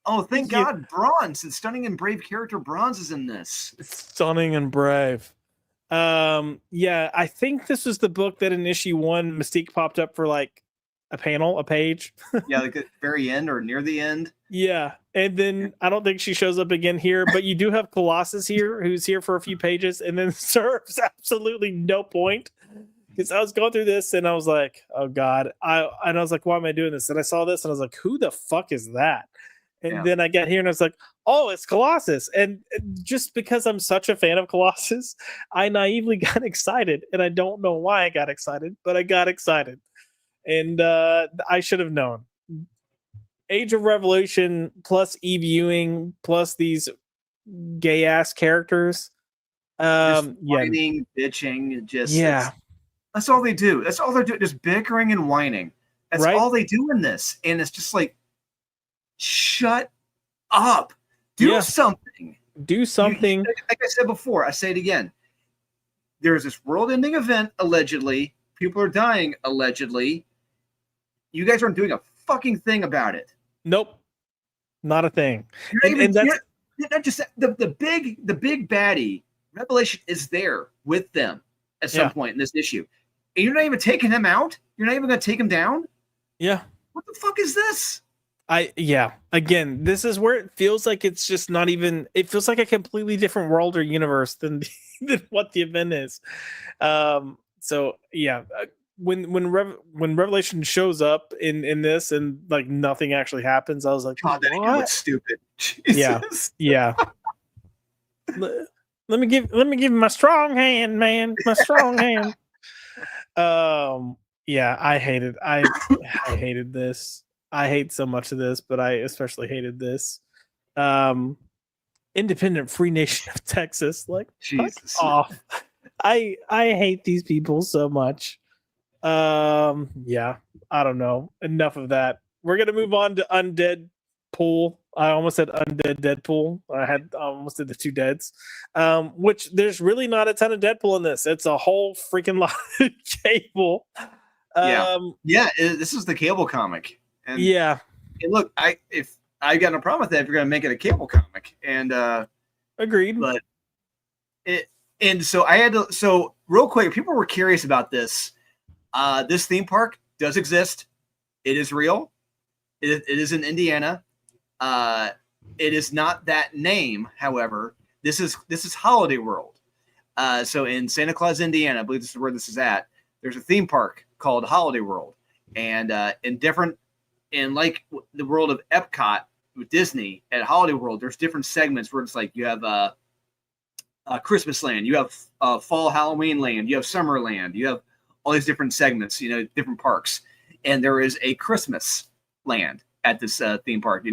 Oh, thank God, Bronze, and stunning and brave character Bronze is in this. Stunning and brave. Yeah, I think this was the book that in issue 1 Mystique popped up for like a panel, a page. Yeah, like at the very end or near the end. Yeah, and then I don't think she shows up again here, but you do have Colossus here, who's here for a few pages, and then serves absolutely no point. Because I was going through this and I was like, oh God. I was like, why am I doing this? And I saw this and I was like, who the fuck is that? And then I got here and I was like, oh, it's Colossus. And just because I'm such a fan of Colossus, I naively got excited. And I don't know why I got excited, but I got excited. And I should have known. Age of Revolution plus e-viewing plus these gay ass characters. Whining, bitching, just that's all they do. That's all they're doing, just bickering and whining. That's all they do in this. And it's just like, shut up. Do something. Do something. Like I said before, I say it again. There's this world-ending event, allegedly. People are dying, allegedly. You guys aren't doing a fucking thing about it. Nope. Not a thing. Not just the big baddie, Revelation, is there with them at some point in this issue. And you're not even taking him out? You're not even going to take him down? Yeah. What the fuck is this? Again, this is where it feels like it's just not even, it feels like a completely different world or universe than what the event is. So yeah, when Revelation shows up in this and like nothing actually happens, I was like, God, that looks stupid. Jesus. Yeah. Let me give him my strong hand, man. My strong hand. Yeah, I hated this. I hate so much of this, but I especially hated this. Independent Free Nation of Texas, like, Jesus. Off. I hate these people so much. Yeah, I don't know. Enough of that. We're gonna move on to Undead Pool. I almost said Undead Deadpool. I almost did the two deads. Which there's really not a ton of Deadpool in this. It's a whole freaking lot of Cable. This is the Cable comic. And look, if I got no problem with that if you're gonna make it a Cable comic. And agreed. But so real quick, people were curious about this. This theme park does exist. It is real. It is in Indiana. It is not that name, however. This is Holiday World. So in Santa Claus, Indiana, I believe this is where this is at. There's a theme park called Holiday World, and in like the world of Epcot with Disney at Holiday World, there's different segments where it's like you have a Christmas land, you have fall Halloween land, you have summer land, you have all these different segments, different parks, and there is a Christmas land at this theme park,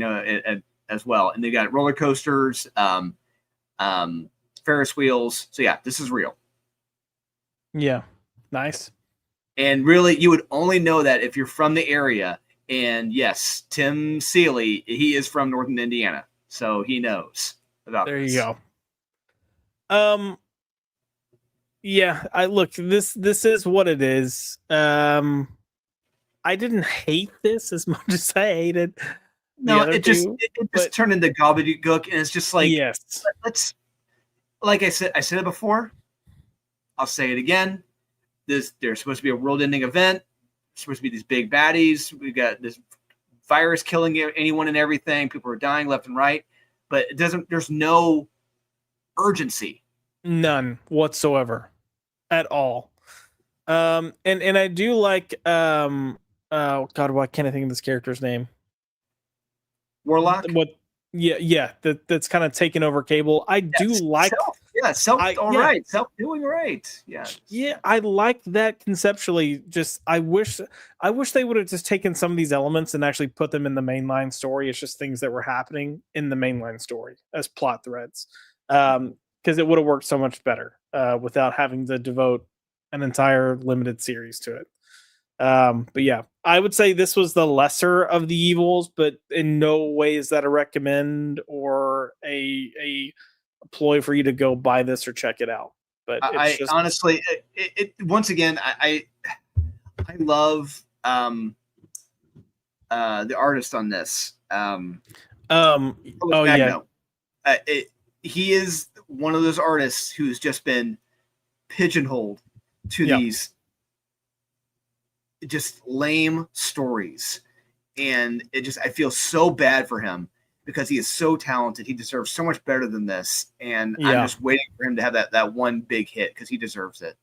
as well, and they got roller coasters, Ferris wheels. So yeah, this is real. Yeah, nice. And really, you would only know that if you're from the area. And yes, Tim Seeley, he is from Northern Indiana, so he knows about this. There you go. Yeah, I look, this is what it is. I didn't hate this as much as I hated the No, other it just two, it just but turned into gobbledygook, and it's just like yes. let's like I said it before. I'll say it again. There's supposed to be a world-ending event. There's supposed to be these big baddies. We got this virus killing anyone and everything. People are dying left and right, but it doesn't. There's no urgency. None whatsoever at all. And I do like oh god, why can't I think of this character's name? Warlock. What yeah, that's kind of taking over Cable. I do like All yeah. right, self doing right. Yeah, I like that conceptually. Just I wish they would have just taken some of these elements and actually put them in the mainline story. It's just things that were happening in the mainline story as plot threads. Because it would have worked so much better without having to devote an entire limited series to it. But yeah, I would say this was the lesser of the evils, but in no way is that a recommend or a ploy for you to go buy this or check it out. But it's just honestly, it once again, I love the artist on this. oh yeah, he is one of those artists who's just been pigeonholed to these just lame stories, and I feel so bad for him because he is so talented. He deserves so much better than this, and I'm just waiting for him to have that one big hit because he deserves it.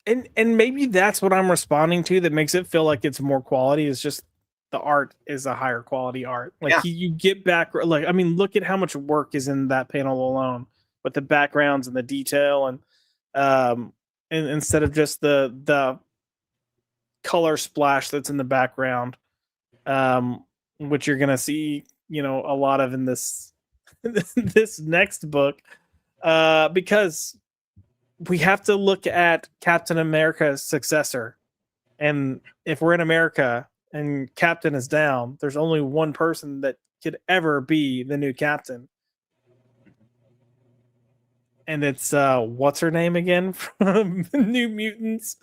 And maybe that's what I'm responding to that makes it feel like it's more quality. Is just the art is a higher quality art. Like you get back, like I mean, look at how much work is in that panel alone with the backgrounds and the detail, and instead of just the color splash that's in the background, which you're gonna see, a lot of in this this next book, because we have to look at Captain America's successor, and if we're in America and Captain is down, there's only one person that could ever be the new Captain, and it's what's her name again from New Mutants?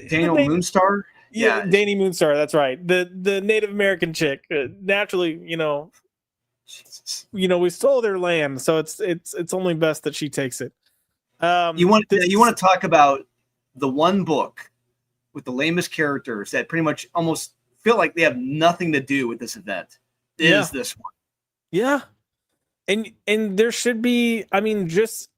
Daniel Moonstar. Yeah, Danny Moonstar. That's right. The Native American chick. Naturally, we stole their land, so it's only best that she takes it. You want to talk about the one book with the lamest characters that pretty much almost feel like they have nothing to do with this event. Is this one? Yeah, and there should be. I mean, just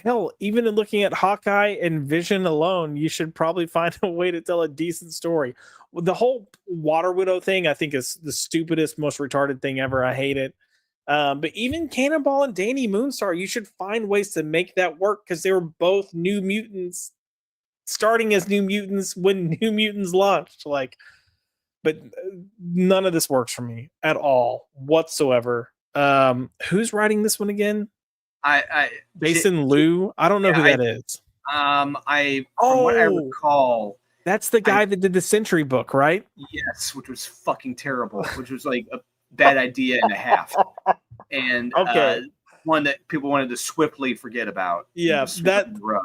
hell, even in looking at Hawkeye and Vision alone, you should probably find a way to tell a decent story. The whole Water Widow thing, I think, is the stupidest, most retarded thing ever. I hate it. But even Cannonball and Danny Moonstar, you should find ways to make that work because they were both New Mutants, starting as New Mutants when New Mutants launched. But none of this works for me at all whatsoever. Who's writing this one again? Jason Liu. I don't know who that is. From what I recall, that's the guy that did the Century book, right? Yes, which was fucking terrible. Which was like a bad idea and a half, and one that people wanted to swiftly forget about. Yeah,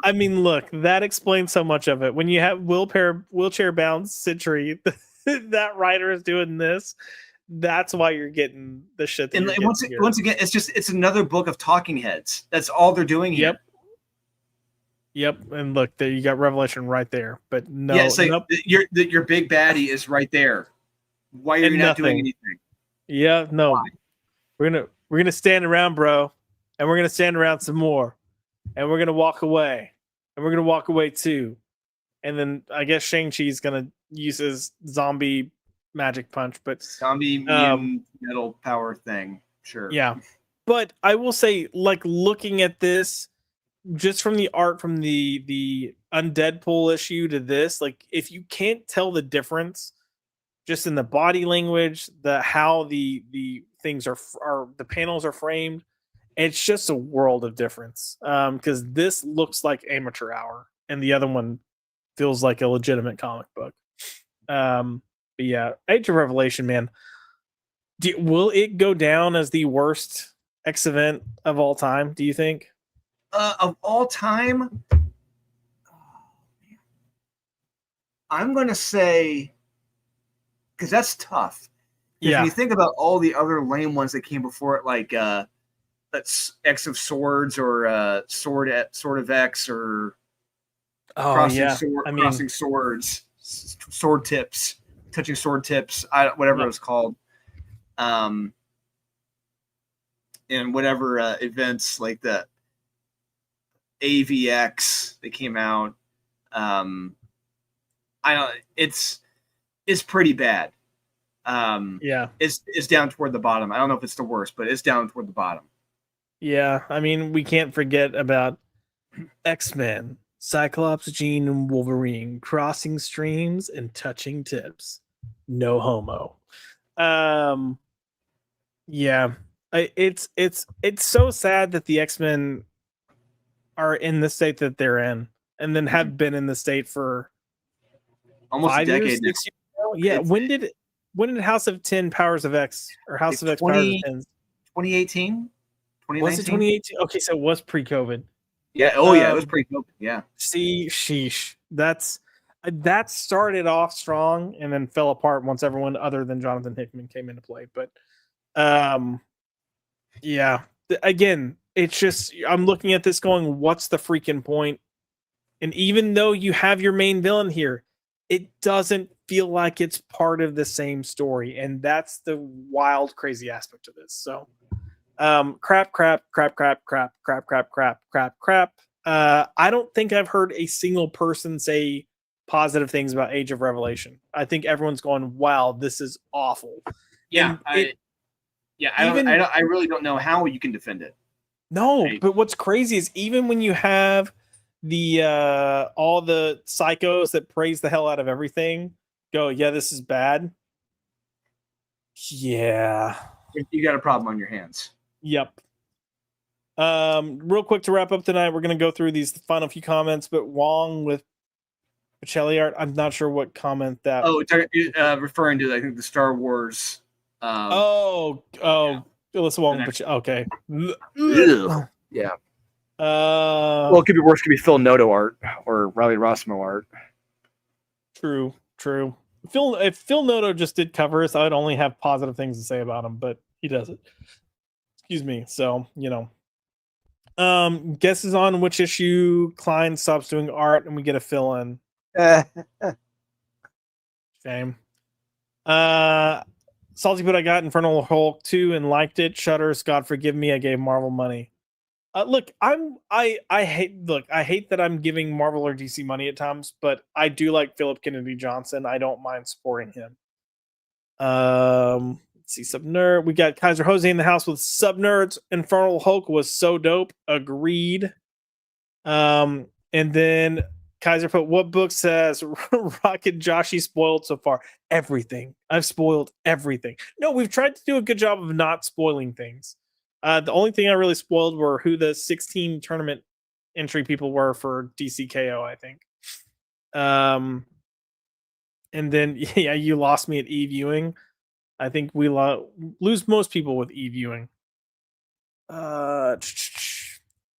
I mean, look, that explains so much of it. When you have wheelchair bound Century, that writer is doing this. That's why you're getting the shit. And once again, it's another book of talking heads. That's all they're doing here. Yep. And look, there you got Revelation right there. But no, it's like your big baddie is right there. Why are you not doing anything? Yeah, no. Why? We're gonna stand around, bro, and we're gonna stand around some more, and we're gonna walk away, and we're gonna walk away too, and then I guess Shang-Chi's gonna use his zombie magic punch, but zombie metal power thing, sure. Yeah, but I will say, like, looking at this, just from the art from the Undeadpool issue to this, like, if you can't tell the difference just in the body language, how the things are the panels are framed, it's just a world of difference. Because this looks like amateur hour, and the other one feels like a legitimate comic book. But yeah, Age of Revelation, man. Will it go down as the worst X event of all time? Do you think? Of all time, I'm going to say, because that's tough. Because Yeah. when you think about all the other lame ones that came before it, like that's X of Swords or Sword of X or Oh yeah. I mean, crossing swords, sword tips, touching sword tips, whatever yep. it was called. And whatever events like the AVX that came out. I don't. It's pretty bad. Yeah. It's down toward the bottom. I don't know if it's the worst, but it's down toward the bottom. Yeah. I mean, we can't forget about X-Men, Cyclops, Jean, and Wolverine crossing streams and touching tips. No homo. Um. Yeah. It's so sad that the X-Men are in the state that they're in, and then have been in the state for Almost a 5 years, decade now. 6 years now? Yeah. It's When did House of 10 Powers of X or House of X 20, Powers of 10? 2018, Was it 2018? Okay, so it was pre-COVID. Yeah. Oh, yeah. It was Um, pre-COVID. Yeah. See, sheesh. That started off strong and then fell apart once everyone other than Jonathan Hickman came into play. But um, yeah. Again, it's just I'm looking at this going, what's the freaking point? And even though you have your main villain here, it doesn't feel like it's part of the same story, and that's the wild, crazy aspect of this. So, crap. I don't think I've heard a single person say positive things about Age of Revelation. I think everyone's going, "Wow, this is awful." Yeah. And I really don't know how you can defend it. no, Right. but what's crazy is even when you have the all the psychos that praise the hell out of everything go, yeah, this is bad. Yeah. You got a problem on your hands. Yep. Real quick to wrap up tonight, we're gonna go through these final few comments, but Wong with Bocelli art, I'm not sure what comment that. Oh, referring to I think the Star Wars. Oh, Alyssa Wong. Okay. Yeah. Uh, Well, it could be worse. It could be Phil Noto art or Riley Rossmo art. True. If Phil Noto just did covers, I'd only have positive things to say about him, but he doesn't. Excuse me. So, guesses on which issue Klein stops doing art and we get a fill in. Shame. Salty but I got Infernal Hulk 2 and liked it. Shutters, God forgive me, I gave Marvel money. Look, I hate that I'm giving Marvel or DC money at times, but I do like Philip Kennedy Johnson. I don't mind supporting him. Let's see, Subnerd. We got Kaiser Jose in the house with Subnerds. Infernal Hulk was so dope. Agreed. And then Kaiser put, what book says Rocket Joshy spoiled so far? Everything. I've spoiled everything. No, we've tried to do a good job of not spoiling things. The only thing I really spoiled were who the 16 tournament entry people were for DCKO, I think. And then, yeah, you lost me at e-viewing. I think we lose most people with e-viewing.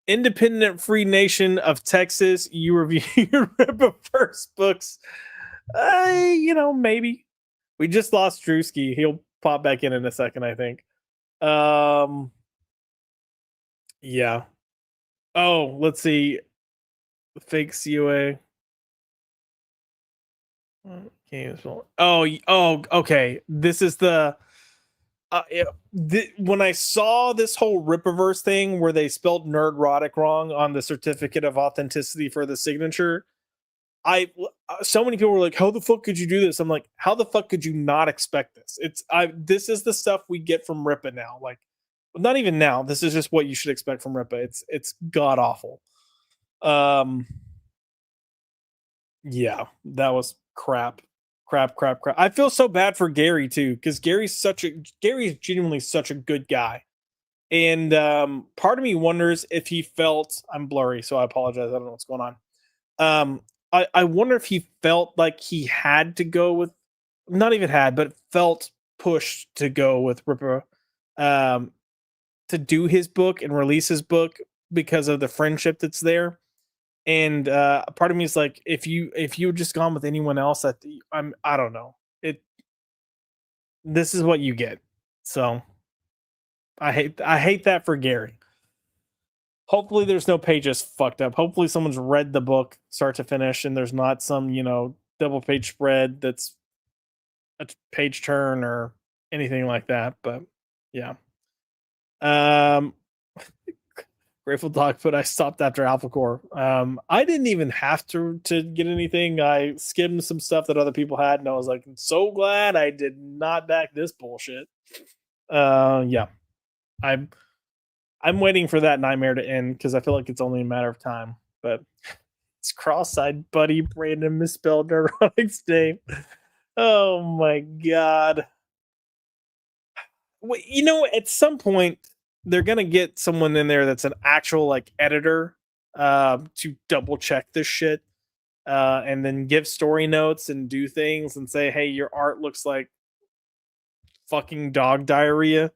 Independent Free Nation of Texas, you review your Ripper first books. Maybe. We just lost Drewski. He'll pop back in a second, I think. Yeah. Oh, let's see. Fake COA. Oh, okay. This is the when I saw this whole Rippaverse thing where they spelled nerdrotic wrong on the certificate of authenticity for the signature, so many people were like, "How the fuck could you do this?" I'm like, "How the fuck could you not expect this?" This is the stuff we get from Rippa now. Like, not even now. This is just what you should expect from Rippa. It's god awful. Yeah, that was crap. I feel so bad for Gary too, because Gary's genuinely such a good guy. And part of me wonders if he felt, I'm blurry, so I apologize. I don't know what's going on. I wonder if he felt like he had to go with, not even had, but felt pushed to go with Ripper to do his book and release his book because of the friendship that's there. And part of me is like, if you had just gone with anyone else, I don't know. This is what you get. So I hate that for Gary. Hopefully there's no pages fucked up. Hopefully someone's read the book start to finish and there's not some, double page spread that's a page turn or anything like that. But yeah. Um Grateful Dog put I stopped after Alpha Core. I didn't even have to get anything. I skimmed some stuff that other people had, and I was like, I'm so glad I did not back this bullshit. Yeah. I'm waiting for that nightmare to end because I feel like it's only a matter of time. But it's cross-eyed buddy Brandon misspelled Neurotic's name. Oh my god. Well, at some point they're gonna get someone in there that's an actual like editor to double check this shit and then give story notes and do things and say, hey, your art looks like fucking dog diarrhea.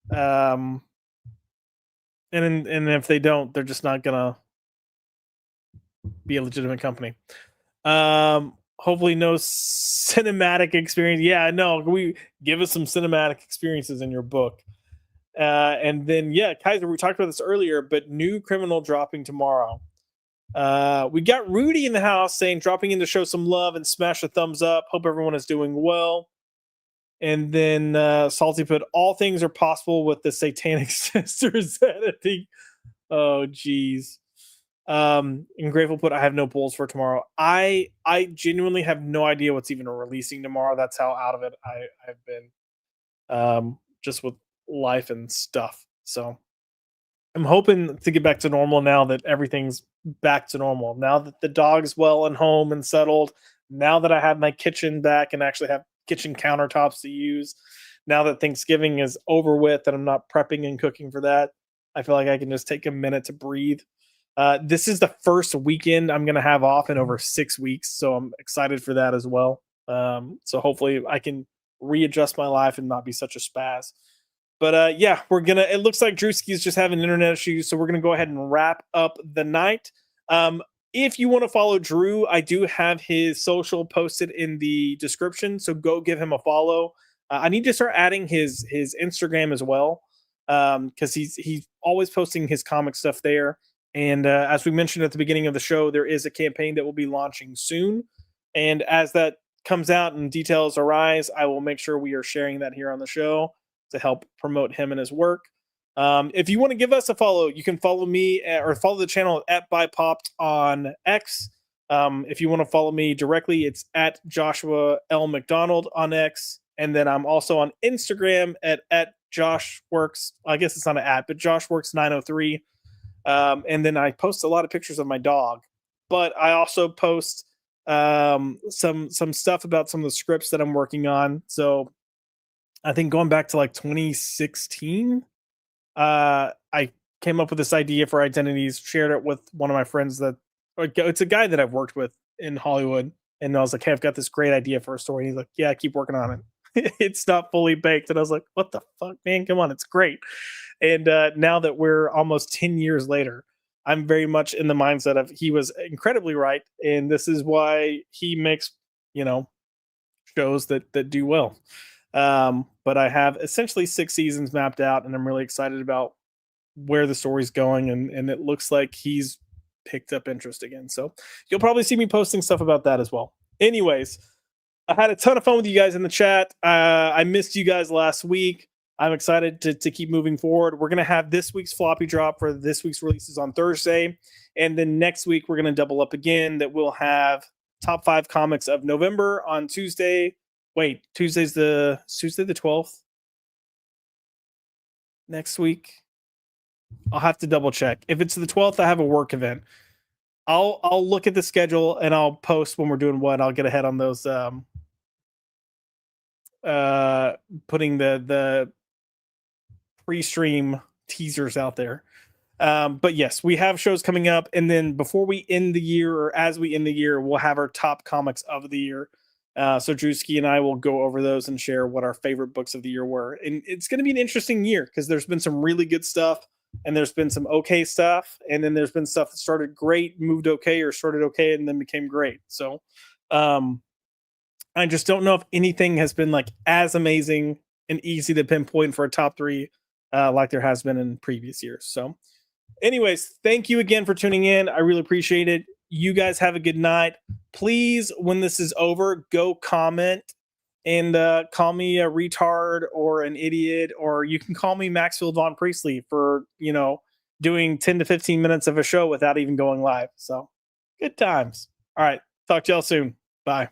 And if they don't, they're just not gonna be a legitimate company. Hopefully no cinematic experience. Yeah, no, we give us some cinematic experiences in your book. And then Kaiser, we talked about this earlier, but new criminal dropping tomorrow. We got Rudy in the house saying dropping in to show some love and smash a thumbs up. Hope everyone is doing well. And then Salty put all things are possible with the Satanic Sisters editing. Oh geez. And Grateful put I have no polls for tomorrow. I genuinely have no idea what's even releasing tomorrow. That's how out of it I've been. Just with life and stuff. So I'm hoping to get back to normal now that everything's back to normal. Now that the dog's well and home and settled. Now that I have my kitchen back and actually have kitchen countertops to use. Now that Thanksgiving is over with and I'm not prepping and cooking for that, I feel like I can just take a minute to breathe. This is the first weekend I'm going to have off in over 6 weeks. So I'm excited for that as well. So hopefully I can readjust my life and not be such a spaz. But it looks like Drewski's just having internet issues, so we're gonna go ahead and wrap up the night. If you want to follow Drew, I do have his social posted in the description, so go give him a follow. I need to start adding his Instagram as well, because he's always posting his comic stuff there. And as we mentioned at the beginning of the show, there is a campaign that will be launching soon, and as that comes out and details arise, I will make sure we are sharing that here on the show to help promote him and his work. If you want to give us a follow, you can follow me or follow the channel at ByPopped on X. If you want to follow me directly, it's at Joshua L. McDonald on X. And then I'm also on Instagram at JoshWorks. I guess it's not an at, but JoshWorks903. And then I post a lot of pictures of my dog. But I also post some stuff about some of the scripts that I'm working on. So I think going back to like 2016, I came up with this idea for identities, shared it with one of my friends it's a guy that I've worked with in Hollywood. And I was like, hey, I've got this great idea for a story. And he's like, yeah, keep working on it. It's not fully baked. And I was like, what the fuck, man? Come on, it's great. And now that we're almost 10 years later, I'm very much in the mindset of he was incredibly right. And this is why he makes, shows that do well. But I have essentially 6 seasons mapped out, and I'm really excited about where the story's going, and it looks like he's picked up interest again. So you'll probably see me posting stuff about that as well. Anyways, I had a ton of fun with you guys in the chat. I missed you guys last week. I'm excited to keep moving forward. We're going to have this week's floppy drop for this week's releases on Thursday. And then next week, we're going to double up again that we'll have top 5 comics of November on Tuesday. Wait, Tuesday the 12th next week. I'll have to double check. If it's the 12th, I have a work event. I'll look at the schedule and I'll post when we're doing what. I'll get ahead on those putting the pre-stream teasers out there. But yes, we have shows coming up, and then before we end the year, or as we end the year, we'll have our top comics of the year. So Drewski and I will go over those and share what our favorite books of the year were. And it's going to be an interesting year because there's been some really good stuff. and there's been some okay stuff, and then there's been stuff that started great, moved okay, or started okay, and then became great. So I just don't know if anything has been like as amazing and easy to pinpoint for a top 3 like there has been in previous years. So anyways, thank you again for tuning in. I really appreciate it. You guys have a good night. Please, when this is over, go comment and call me a retard or an idiot, or you can call me Maxfield Von Priestley for, doing 10 to 15 minutes of a show without even going live. So good times. All right. Talk to y'all soon. Bye.